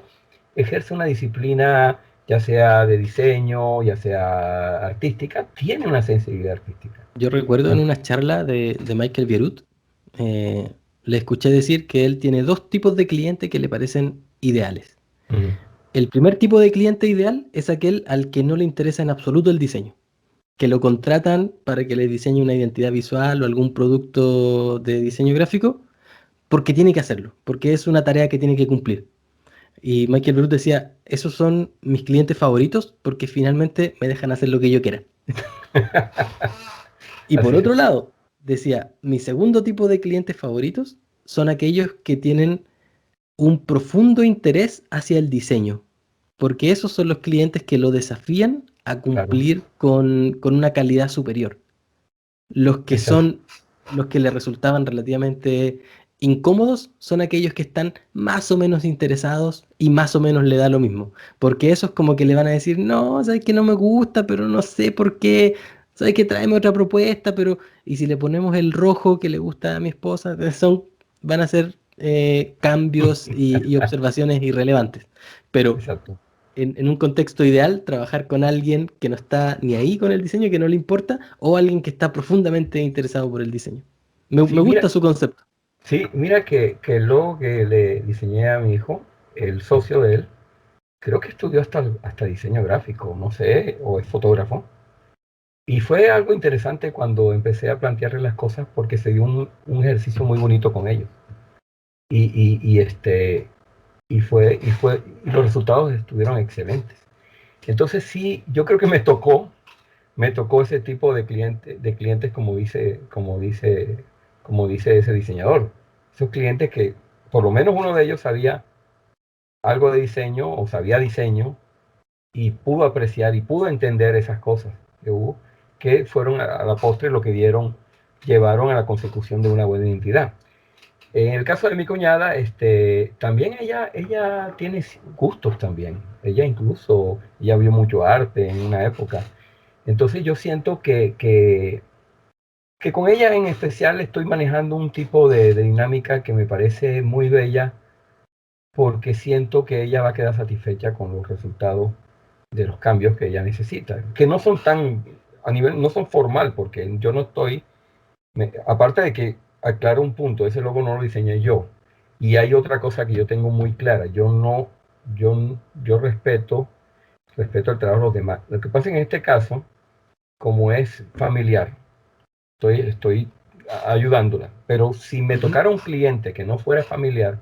ejerce una disciplina, ya sea de diseño, ya sea artística, tiene una sensibilidad artística. Yo recuerdo en una charla de Michael Bierut, le escuché decir que él tiene dos tipos de clientes que le parecen ideales. Mm, El primer tipo de cliente ideal es aquel al que no le interesa en absoluto el diseño, que lo contratan para que le diseñe una identidad visual o algún producto de diseño gráfico porque tiene que hacerlo, porque es una tarea que tiene que cumplir. Y Michael Bierut decía, esos son mis clientes favoritos porque finalmente me dejan hacer lo que yo quiera. Y por así es. otro lado, decía, mi segundo tipo de clientes favoritos son aquellos que tienen un profundo interés hacia el diseño, porque esos son los clientes que lo desafían a Claro, cumplir con una calidad superior. Los que exacto. son, los que le resultaban relativamente incómodos son aquellos que están más o menos interesados y más o menos le da lo mismo. Porque esos como que le van a decir, no, sabes que no me gusta, pero no sé por qué, sabes que tráeme otra propuesta, pero y si le ponemos el rojo que le gusta a mi esposa, van a ser cambios y observaciones irrelevantes. Pero Exacto. en un contexto ideal, trabajar con alguien que no está ni ahí con el diseño, que no le importa, o alguien que está profundamente interesado por el diseño. Me Sí, mira, gusta su concepto. sí, mira que el logo que le diseñé a mi hijo, el socio de él, creo que estudió hasta diseño gráfico, no sé, o es fotógrafo. Y fue algo interesante cuando empecé a plantearle las cosas porque se dio un ejercicio muy bonito con ellos. Y y los resultados estuvieron excelentes. Entonces sí, yo creo que me tocó ese tipo de clientes como dice ese diseñador. Esos clientes que por lo menos uno de ellos sabía algo de diseño o sabía diseño y pudo apreciar y pudo entender esas cosas que hubo, que fueron a la postre lo que llevaron a la consecución de una buena identidad. En el caso de mi cuñada, también ella tiene gustos también. Ella vio mucho arte en una época. Entonces yo siento que con ella en especial estoy manejando un tipo de dinámica que me parece muy bella porque siento que ella va a quedar satisfecha con los resultados de los cambios que ella necesita, que no son tan, a nivel, no son formal, porque yo no estoy Aparte de que aclaro un punto, ese logo no lo diseñé yo. Y hay otra cosa que yo tengo muy clara. Yo respeto el trabajo de los demás. Lo que pasa en este caso, como es familiar, estoy ayudándola. Pero si me tocara un cliente que no fuera familiar,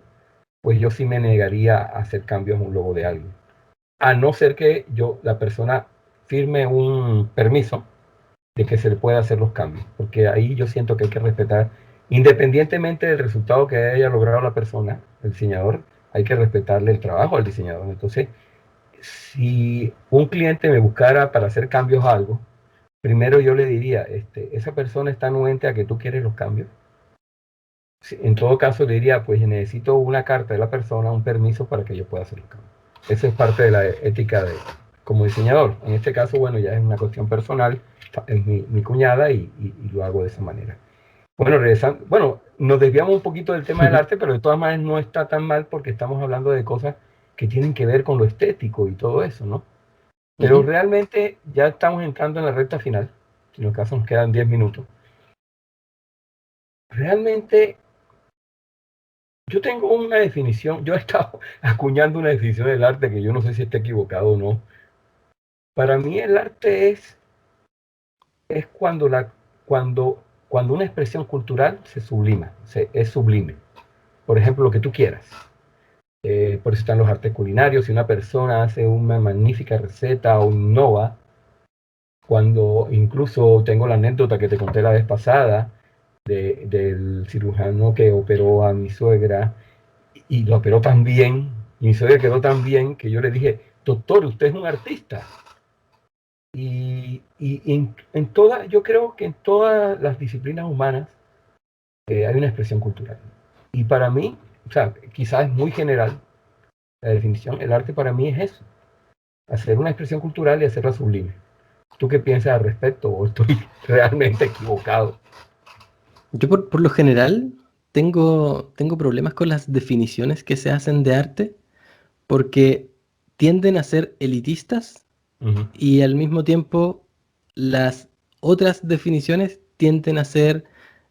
pues yo sí me negaría a hacer cambios en un logo de alguien. A no ser que la persona firme un permiso de que se le pueda hacer los cambios, porque ahí yo siento que hay que respetar, independientemente del resultado que haya logrado la persona, el diseñador, hay que respetarle el trabajo al diseñador. Entonces, si un cliente me buscara para hacer cambios a algo, primero yo le diría, esa persona está anuente a que tú quieres los cambios. En todo caso, le diría, pues necesito una carta de la persona, un permiso para que yo pueda hacer los cambios. Eso es parte de la ética como diseñador. En este caso, bueno, ya es una cuestión personal, es mi cuñada y lo hago de esa manera. Bueno, regresando, bueno, nos desviamos un poquito del tema del arte, pero de todas maneras no está tan mal porque estamos hablando de cosas que tienen que ver con lo estético y todo eso, ¿no? Pero realmente ya estamos entrando en la recta final, en el caso nos quedan 10 minutos. Realmente yo tengo una definición, yo he estado acuñando una definición del arte que yo no sé si está equivocado o no. Para mí el arte es cuando una expresión cultural se sublima, es sublime. Por ejemplo, lo que tú quieras. Por eso están los artes culinarios. Si una persona hace una magnífica receta o innova, cuando incluso tengo la anécdota que te conté la vez pasada del cirujano que operó a mi suegra y lo operó tan bien, y mi suegra quedó tan bien que yo le dije, doctor, usted es un artista. Yo creo que en todas las disciplinas humanas hay una expresión cultural. Y para mí, o sea, quizás es muy general la definición, el arte para mí es eso, hacer una expresión cultural y hacerla sublime. ¿Tú qué piensas al respecto o estoy realmente equivocado? Yo por lo general tengo problemas con las definiciones que se hacen de arte porque tienden a ser elitistas y al mismo tiempo las otras definiciones tienden a ser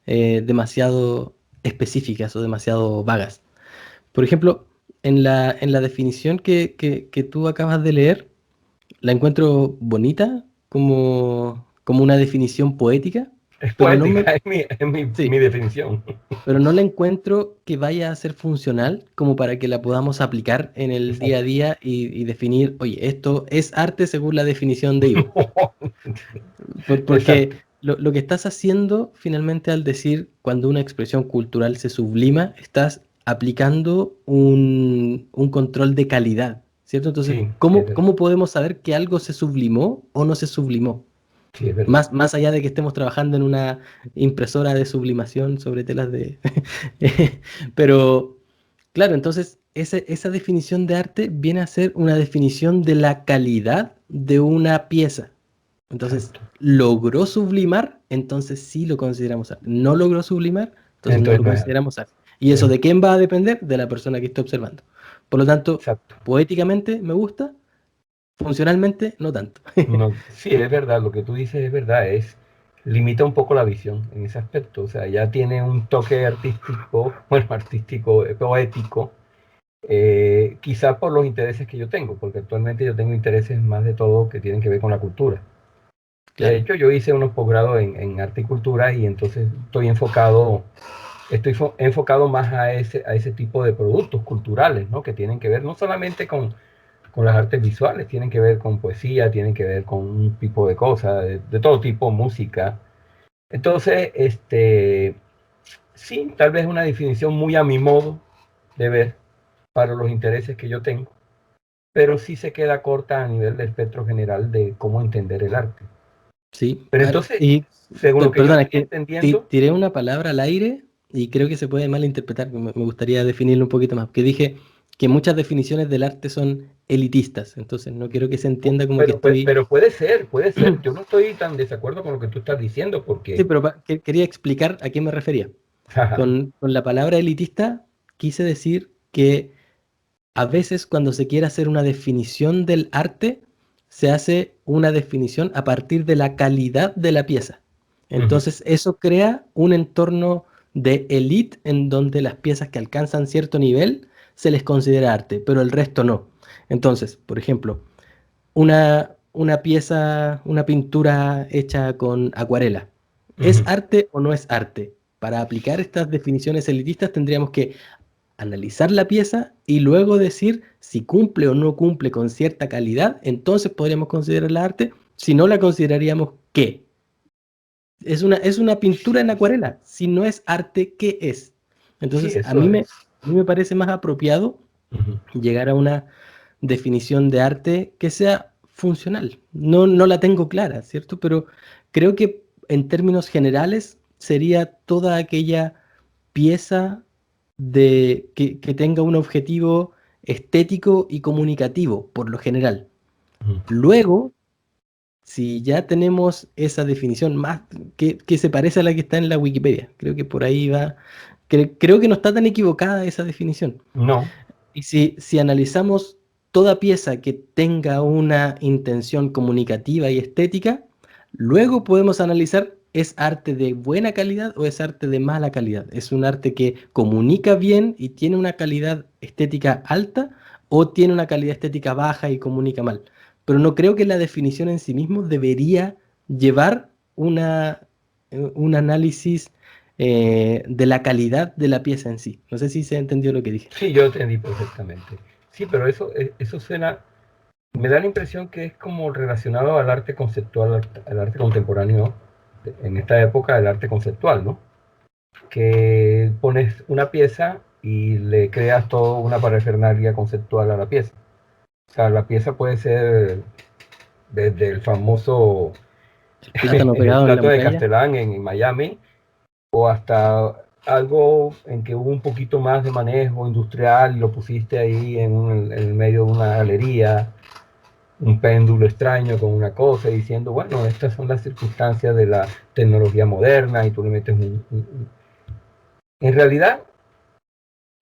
demasiado específicas o demasiado vagas. Por ejemplo, en la definición que tú acabas de leer, la encuentro bonita como una definición poética, Es pero no me, poética, es mi sí, definición. pero no la encuentro que vaya a ser funcional como para que la podamos aplicar en el día a Exacto. día y definir, oye, esto es arte según la definición de Ivo. Porque Exacto. lo que estás haciendo finalmente al decir cuando una expresión cultural se sublima, estás aplicando un control de calidad, ¿cierto? Entonces, Sí, es ¿cómo, verdad. cómo podemos saber que algo se sublimó o no se sublimó? Sí, es verdad. Más allá de que estemos trabajando en una impresora de sublimación sobre telas de... Pero, claro, entonces esa definición de arte viene a ser una definición de la calidad de una pieza. Entonces, Exacto. logró sublimar, entonces sí lo consideramos arte. No logró sublimar, entonces no Entonces lo no es arte. consideramos arte. ¿Y eso de quién va a depender? De la persona que está observando. Por lo tanto, Exacto. poéticamente me gusta, funcionalmente no tanto. No, sí, es verdad, lo que tú dices es verdad, limita un poco la visión en ese aspecto, o sea, ya tiene un toque artístico, bueno, artístico, poético, quizá por los intereses que yo tengo, porque actualmente yo tengo intereses más de todo que tienen que ver con la cultura. De Claro. hecho, yo hice unos posgrados en arte y cultura y entonces estoy enfocado más a ese tipo de productos culturales, ¿no? Que tienen que ver no solamente con las artes visuales, tienen que ver con poesía, tienen que ver con un tipo de cosas, de todo tipo, música. Entonces, sí, tal vez una definición muy a mi modo de ver para los intereses que yo tengo, pero sí se queda corta a nivel del espectro general de cómo entender el arte. Sí, Pero a ver, entonces, según lo que yo perdona, es estoy que entendiendo, tiré una palabra al aire y creo que se puede malinterpretar. Me gustaría definirlo un poquito más. Que dije que muchas definiciones del arte son elitistas, entonces no quiero que se entienda como que estoy... pero puede ser. Yo no estoy tan desacuerdo con lo que tú estás diciendo Sí, porque, pero quería explicar a qué me refería. Con la palabra elitista quise decir que a veces cuando se quiere hacer una definición del arte, se hace una definición a partir de la calidad de la pieza. Entonces eso crea un entorno de elite en donde las piezas que alcanzan cierto nivel se les considera arte, pero el resto no. Entonces, por ejemplo, una pieza, una pintura hecha con acuarela, ¿es arte o no es arte? Para aplicar estas definiciones elitistas tendríamos que analizar la pieza y luego decir si cumple o no cumple con cierta calidad, entonces podríamos considerarla arte. Si no la consideraríamos, ¿qué? Es una pintura en acuarela. Si no es arte, ¿qué es? Sí, Entonces, a eso mí me, es. a mí me parece más apropiado llegar a una definición de arte que sea funcional. No, no la tengo clara, ¿cierto? Pero creo que en términos generales sería toda aquella pieza que tenga un objetivo estético y comunicativo, por lo general. Luego, si ya tenemos esa definición más que se parece a la que está en la Wikipedia, creo que por ahí va, creo que no está tan equivocada esa definición. No, Y si analizamos toda pieza que tenga una intención comunicativa y estética, luego podemos analizar, ¿es arte de buena calidad o es arte de mala calidad? ¿Es un arte que comunica bien y tiene una calidad estética alta o tiene una calidad estética baja y comunica mal? Pero no creo que la definición en sí mismo debería llevar un análisis de la calidad de la pieza en sí. No sé si se entendió lo que dije. sí, yo entendí perfectamente. Sí, pero eso suena, me da la impresión que es como relacionado al arte conceptual, al arte contemporáneo, en esta época, el arte conceptual, ¿no? Que pones una pieza y le creas toda una parafernalia conceptual a la pieza. O sea, la pieza puede ser desde el famoso El plátano pegado en la estatua de muralla. Castellán en Miami, o hasta algo en que hubo un poquito más de manejo industrial y lo pusiste ahí en el medio de una galería, un péndulo extraño con una cosa, diciendo, bueno, estas son las circunstancias de la tecnología moderna y tú le metes En realidad,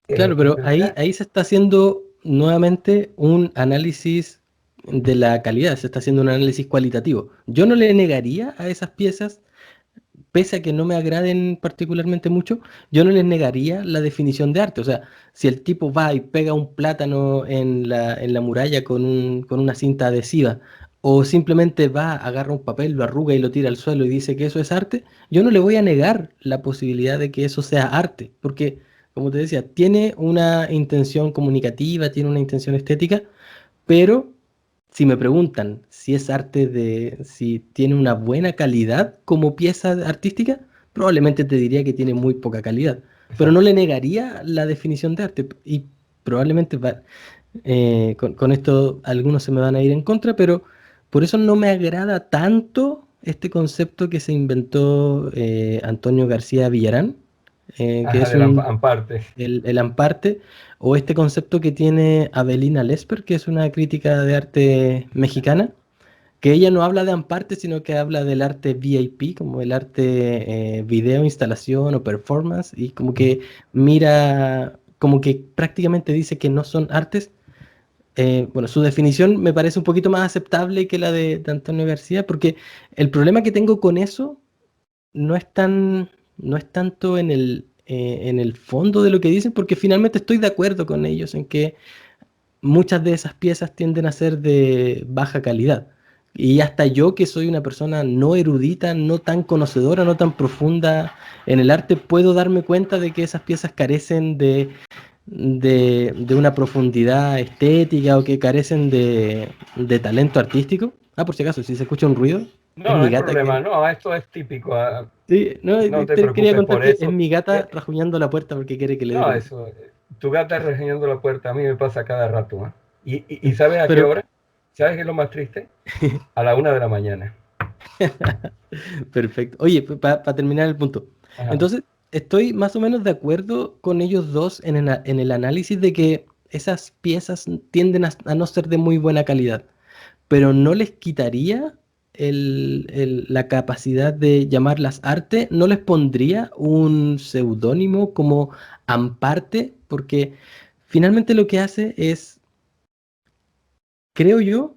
Claro, en pero ahí, realidad, ahí se está haciendo nuevamente un análisis de la calidad, se está haciendo un análisis cualitativo. Yo no le negaría a esas piezas, pese a que no me agraden particularmente mucho, yo no les negaría la definición de arte. O sea, si el tipo va y pega un plátano en la muralla con una cinta adhesiva, o simplemente va, agarra un papel, lo arruga y lo tira al suelo y dice que eso es arte, yo no le voy a negar la posibilidad de que eso sea arte, porque, como te decía, tiene una intención comunicativa, tiene una intención estética, pero si me preguntan si es arte si tiene una buena calidad como pieza artística, probablemente te diría que tiene muy poca calidad. Pero no exacto. le negaría la definición de arte. Y probablemente con esto algunos se me van a ir en contra, pero por eso no me agrada tanto este concepto que se inventó Antonio García Villarán, que Ajá, es de la Amparte. el Amparte, o este concepto que tiene Avelina Lesper, que es una crítica de arte mexicana, que ella no habla de Amparte, sino que habla del arte VIP, como el arte video, instalación o performance, y como que mira, como que prácticamente dice que no son artes. Bueno, su definición me parece un poquito más aceptable que la de Antonio García, porque el problema que tengo con eso no es no es tanto en el fondo de lo que dicen, porque finalmente estoy de acuerdo con ellos en que muchas de esas piezas tienden a ser de baja calidad. Y hasta yo, que soy una persona no erudita, no tan conocedora, no tan profunda en el arte, puedo darme cuenta de que esas piezas carecen de una profundidad estética o que carecen de talento artístico. Ah, por si acaso, si se escucha un ruido, es No, no mi hay gata problema. que... No, esto es típico. Sí, no, No te te quería preocupes contar por que es eso. mi gata Eh, rajuñando la puerta porque quiere que le dé no, comida. eso. Tu gata regañando la puerta a mí me pasa cada rato. ¿Eh? ¿Y sabes a qué Pero, hora? ¿Sabes qué es lo más triste? A la 1 de la mañana. perfecto. Oye, para terminar el punto. Ajá. Entonces, estoy más o menos de acuerdo con ellos dos en el análisis de que esas piezas tienden a no ser de muy buena calidad, pero no les quitaría la capacidad de llamarlas arte, no les pondría un seudónimo como Amparte, porque finalmente lo que hace es, creo yo,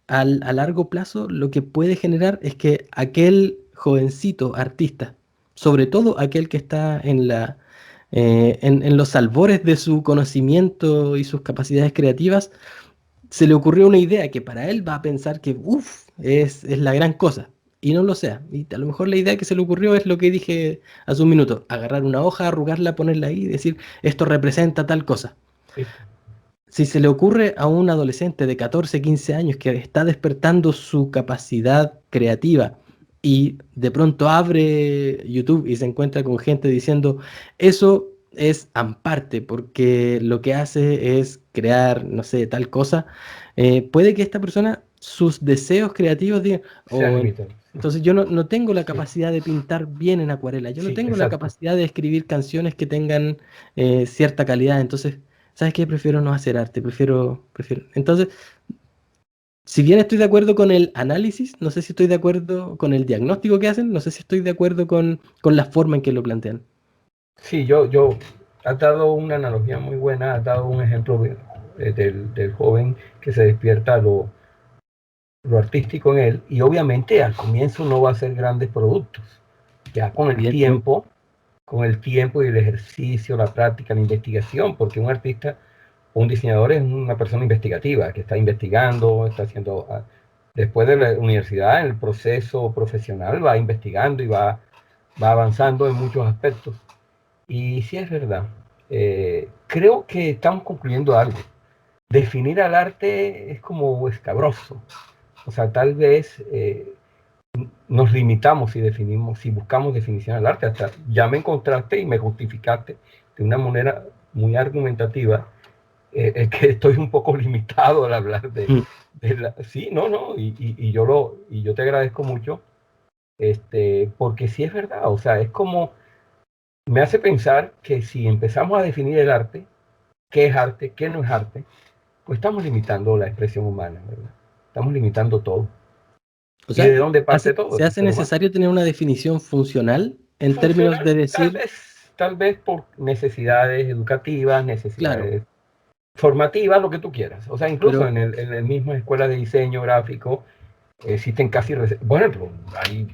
a largo plazo lo que puede generar es que aquel jovencito artista, sobre todo aquel que está en los albores de su conocimiento y sus capacidades creativas, se le ocurrió una idea que para él va a pensar que, uff, es la gran cosa. Y no lo sea. Y a lo mejor la idea que se le ocurrió es lo que dije hace un minuto. Agarrar una hoja, arrugarla, ponerla ahí y decir, esto representa tal cosa. Listo. Si se le ocurre a un adolescente de 14, 15 años que está despertando su capacidad creativa y de pronto abre YouTube y se encuentra con gente diciendo, eso es amparte porque lo que hace es crear, no sé, tal cosa, puede que esta persona, sus deseos creativos digan, Se han "Oh, limitado. entonces yo no tengo la Sí, capacidad de pintar bien en acuarela, yo no sí, tengo la exacto. capacidad de escribir canciones que tengan cierta calidad, entonces... ¿Sabes qué? Prefiero no hacer arte, prefiero. Entonces, si bien estoy de acuerdo con el análisis, no sé si estoy de acuerdo con el diagnóstico que hacen, no sé si estoy de acuerdo con la forma en que lo plantean. Sí, has dado una analogía muy buena, has dado un ejemplo del joven que se despierta lo artístico en él, y obviamente al comienzo no va a ser grandes productos. Ya Evidentemente. con el tiempo y el ejercicio, la práctica, la investigación, porque un artista, un diseñador es una persona investigativa, que está investigando, está haciendo, después de la universidad, en el proceso profesional, va investigando y va avanzando en muchos aspectos. Y sí es verdad, creo que estamos concluyendo algo. Definir al arte es como escabroso. O sea, tal vez nos limitamos si definimos, si buscamos definición al arte. Hasta ya me encontraste y me justificaste de una manera muy argumentativa que estoy un poco limitado al hablar Mm. sí, no, y yo te agradezco mucho, porque sí es verdad, o sea, es como, me hace pensar que si empezamos a definir el arte, qué no es arte, pues estamos limitando la expresión humana, ¿verdad? Estamos limitando todo. O ¿Y de sea, dónde parte todo? se Del hace ser humano. necesario tener una definición funcional en términos Funcional, de decir, tal vez por necesidades educativas, claro, necesidades formativas, lo que tú quieras. O sea, incluso pero, en el mismo escuela de diseño gráfico existen casi, bueno, hay,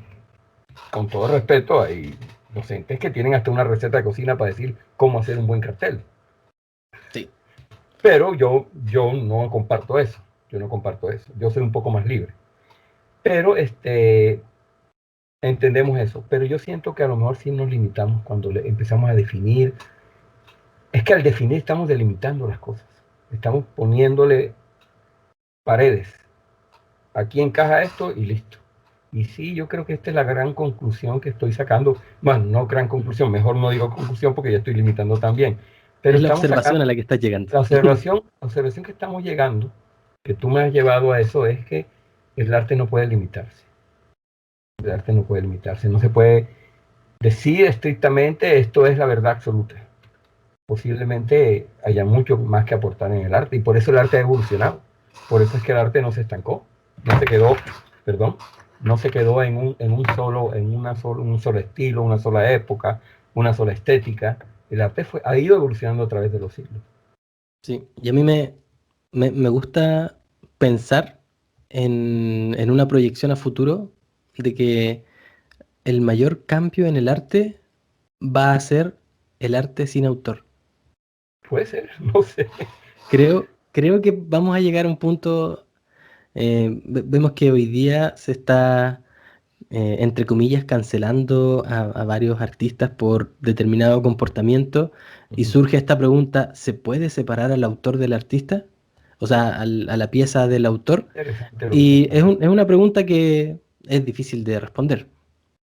con todo respeto, hay docentes que tienen hasta una receta de cocina para decir cómo hacer un buen cartel. sí. Pero yo no comparto eso. Yo no comparto eso. Yo soy un poco más libre. Pero entendemos eso. Pero yo siento que a lo mejor sí nos limitamos cuando empezamos a definir. Es que al definir estamos delimitando las cosas. Estamos poniéndole paredes. Aquí encaja esto y listo. Y sí, yo creo que esta es la gran conclusión que estoy sacando. Bueno, no gran conclusión, mejor no digo conclusión porque ya estoy limitando también. Pero Es la estamos observación a sacando la que estás llegando. la observación que estamos llegando, que tú me has llevado a eso, es que el arte no puede limitarse. El arte no puede limitarse. No se puede decir estrictamente esto es la verdad absoluta. Posiblemente haya mucho más que aportar en el arte y por eso el arte ha evolucionado. Por eso es que el arte no se estancó, no se quedó, perdón, no se quedó un solo estilo, una sola época, una sola estética. El arte ha ido evolucionando a través de los siglos. Sí, y a mí me gusta pensar en una proyección a futuro de que el mayor cambio en el arte va a ser el arte sin autor. Puede ser, no sé. Creo que vamos a llegar a un punto, vemos que hoy día se está, entre comillas, cancelando a varios artistas por determinado comportamiento y surge esta pregunta, ¿se puede separar al autor del artista? O sea, a la pieza del autor. Interesante lo que estás Y planteando. es una pregunta que es difícil de responder,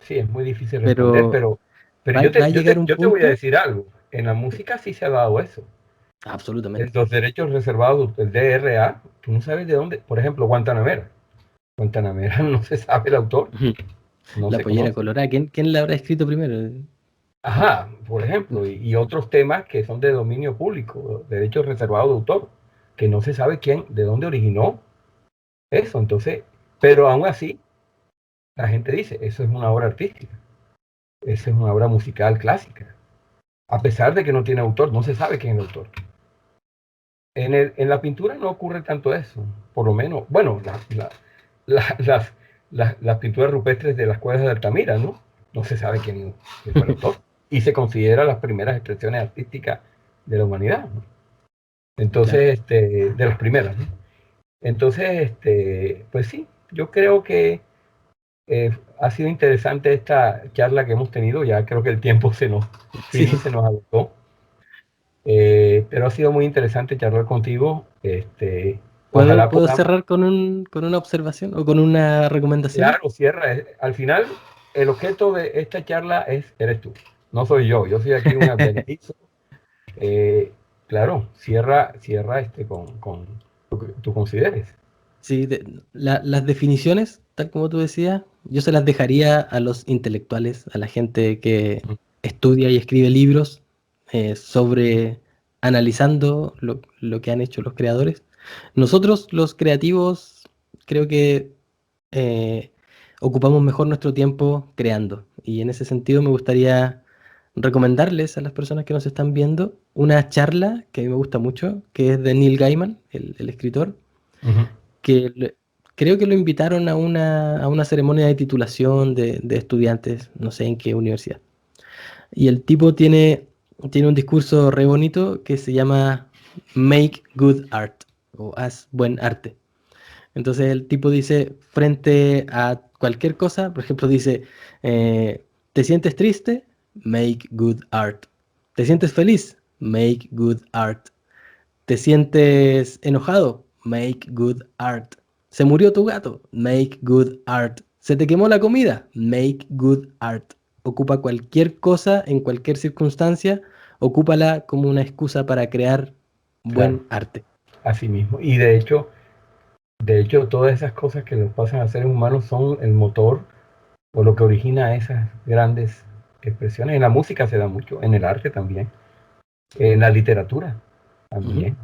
Sí, es muy difícil responder, pero pero va a llegar un yo te voy a punto, decir algo. En la música sí se ha dado eso. absolutamente. Los derechos reservados, el DRA, tú no sabes de dónde. Por ejemplo, Guantanamera. Guantanamera no se sabe el autor, Ujú. no La se pollera conoce. colorada, ¿quién la habrá escrito primero? Ajá, por ejemplo, y otros temas que son de dominio público, derechos reservados de autor, que no se sabe quién, de dónde originó eso. Entonces, pero aún así, la gente dice, eso es una obra artística, eso es una obra musical clásica. A pesar de que no tiene autor, no se sabe quién es el autor. En la pintura no ocurre tanto eso, por lo menos, bueno, las las pinturas rupestres de las cuevas de Altamira, ¿no? No se sabe quién fue el autor. Y se considera las primeras expresiones artísticas de la humanidad, ¿no? Entonces, de las primeras, ¿no? Entonces, pues sí, yo creo que ha sido interesante esta charla que hemos tenido. Ya creo que el tiempo se nos, Sí. se nos agotó. Pero ha sido muy interesante charlar contigo. Ojalá ¿Puedo podamos. cerrar con una observación o con una recomendación? Claro, cierra. Al final, el objeto de esta charla eres tú. No soy yo. Yo soy aquí un advenedizo. Claro, cierra con lo que tú consideres. Sí, las definiciones, tal como tú decías, yo se las dejaría a los intelectuales, a la gente que estudia y escribe libros sobre analizando lo que han hecho los creadores. Nosotros, los creativos, creo que eh, ocupamos mejor nuestro tiempo creando. Y en ese sentido me gustaría recomendarles a las personas que nos están viendo una charla que a mí me gusta mucho, que es de Neil Gaiman, el escritor, que creo que lo invitaron a una ceremonia de titulación de estudiantes, no sé en qué universidad. Y el tipo tiene un discurso re bonito que se llama Make Good Art o Haz buen arte. Entonces el tipo dice, frente a cualquier cosa, por ejemplo, dice, ¿te sientes triste? Make good art. ¿Te sientes feliz? Make good art. ¿Te sientes enojado? Make good art. ¿Se murió tu gato? Make good art. ¿Se te quemó la comida? Make good art. Ocupa cualquier cosa en cualquier circunstancia, ocúpala como una excusa para crear Claro, buen arte. así mismo. Y de hecho, todas esas cosas que nos pasan a seres humanos son el motor o lo que origina esas grandes expresiones. En la música se da mucho, en el arte también, en la literatura Ujú. también,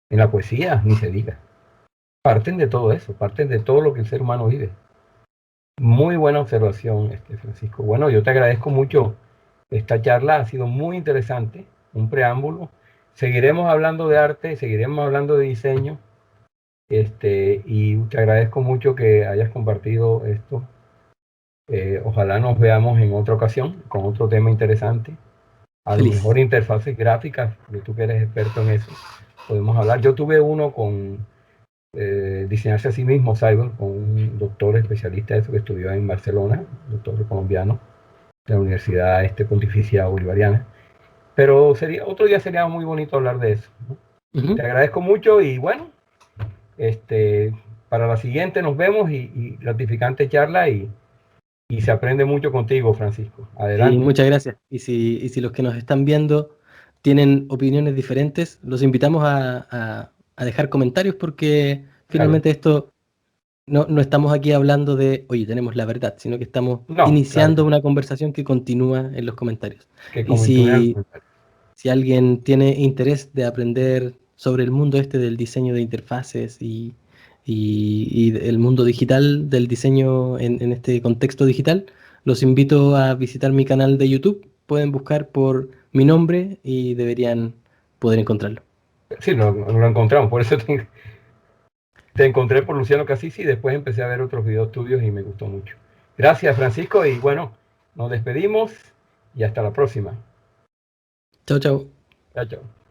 en la poesía, ni se diga. Parten de todo eso, parten de todo lo que el ser humano vive. Muy buena observación, Francisco. Bueno, yo te agradezco mucho esta charla, ha sido muy interesante, un preámbulo. Seguiremos hablando de arte, seguiremos hablando de diseño, y te agradezco mucho que hayas compartido esto. Ojalá nos veamos en otra ocasión con otro tema interesante. A lo Feliz. mejor interfaces gráficas, porque tú que eres experto en eso, podemos hablar. Yo tuve uno con diseñarse a sí mismo, Cyber, con un doctor especialista de eso que estudió en Barcelona, doctor colombiano de la Universidad Pontificia Bolivariana. Pero otro día sería muy bonito hablar de eso, ¿no? Te Ujú. agradezco mucho y bueno, para la siguiente nos vemos y gratificante charla y se aprende mucho contigo, Francisco. Sí, Adelante. muchas gracias. Y si los que nos están viendo tienen opiniones diferentes, los invitamos a dejar comentarios porque Claro. finalmente esto no estamos aquí hablando de, oye, tenemos la verdad, sino que estamos No, claro que iniciando una conversación que continúa en los comentarios. que Y comentó en el si, comentario. si alguien tiene interés de aprender sobre el mundo este del diseño de interfaces y el mundo digital, del diseño en este contexto digital, los invito a visitar mi canal de YouTube. Pueden buscar por mi nombre y deberían poder encontrarlo. Sí, lo encontramos, por eso te encontré por Luciano Casisi y después empecé a ver otros videos tuyos y me gustó mucho. Gracias, Francisco, y bueno, nos despedimos y hasta la próxima. Chao, chao. Chao, chao.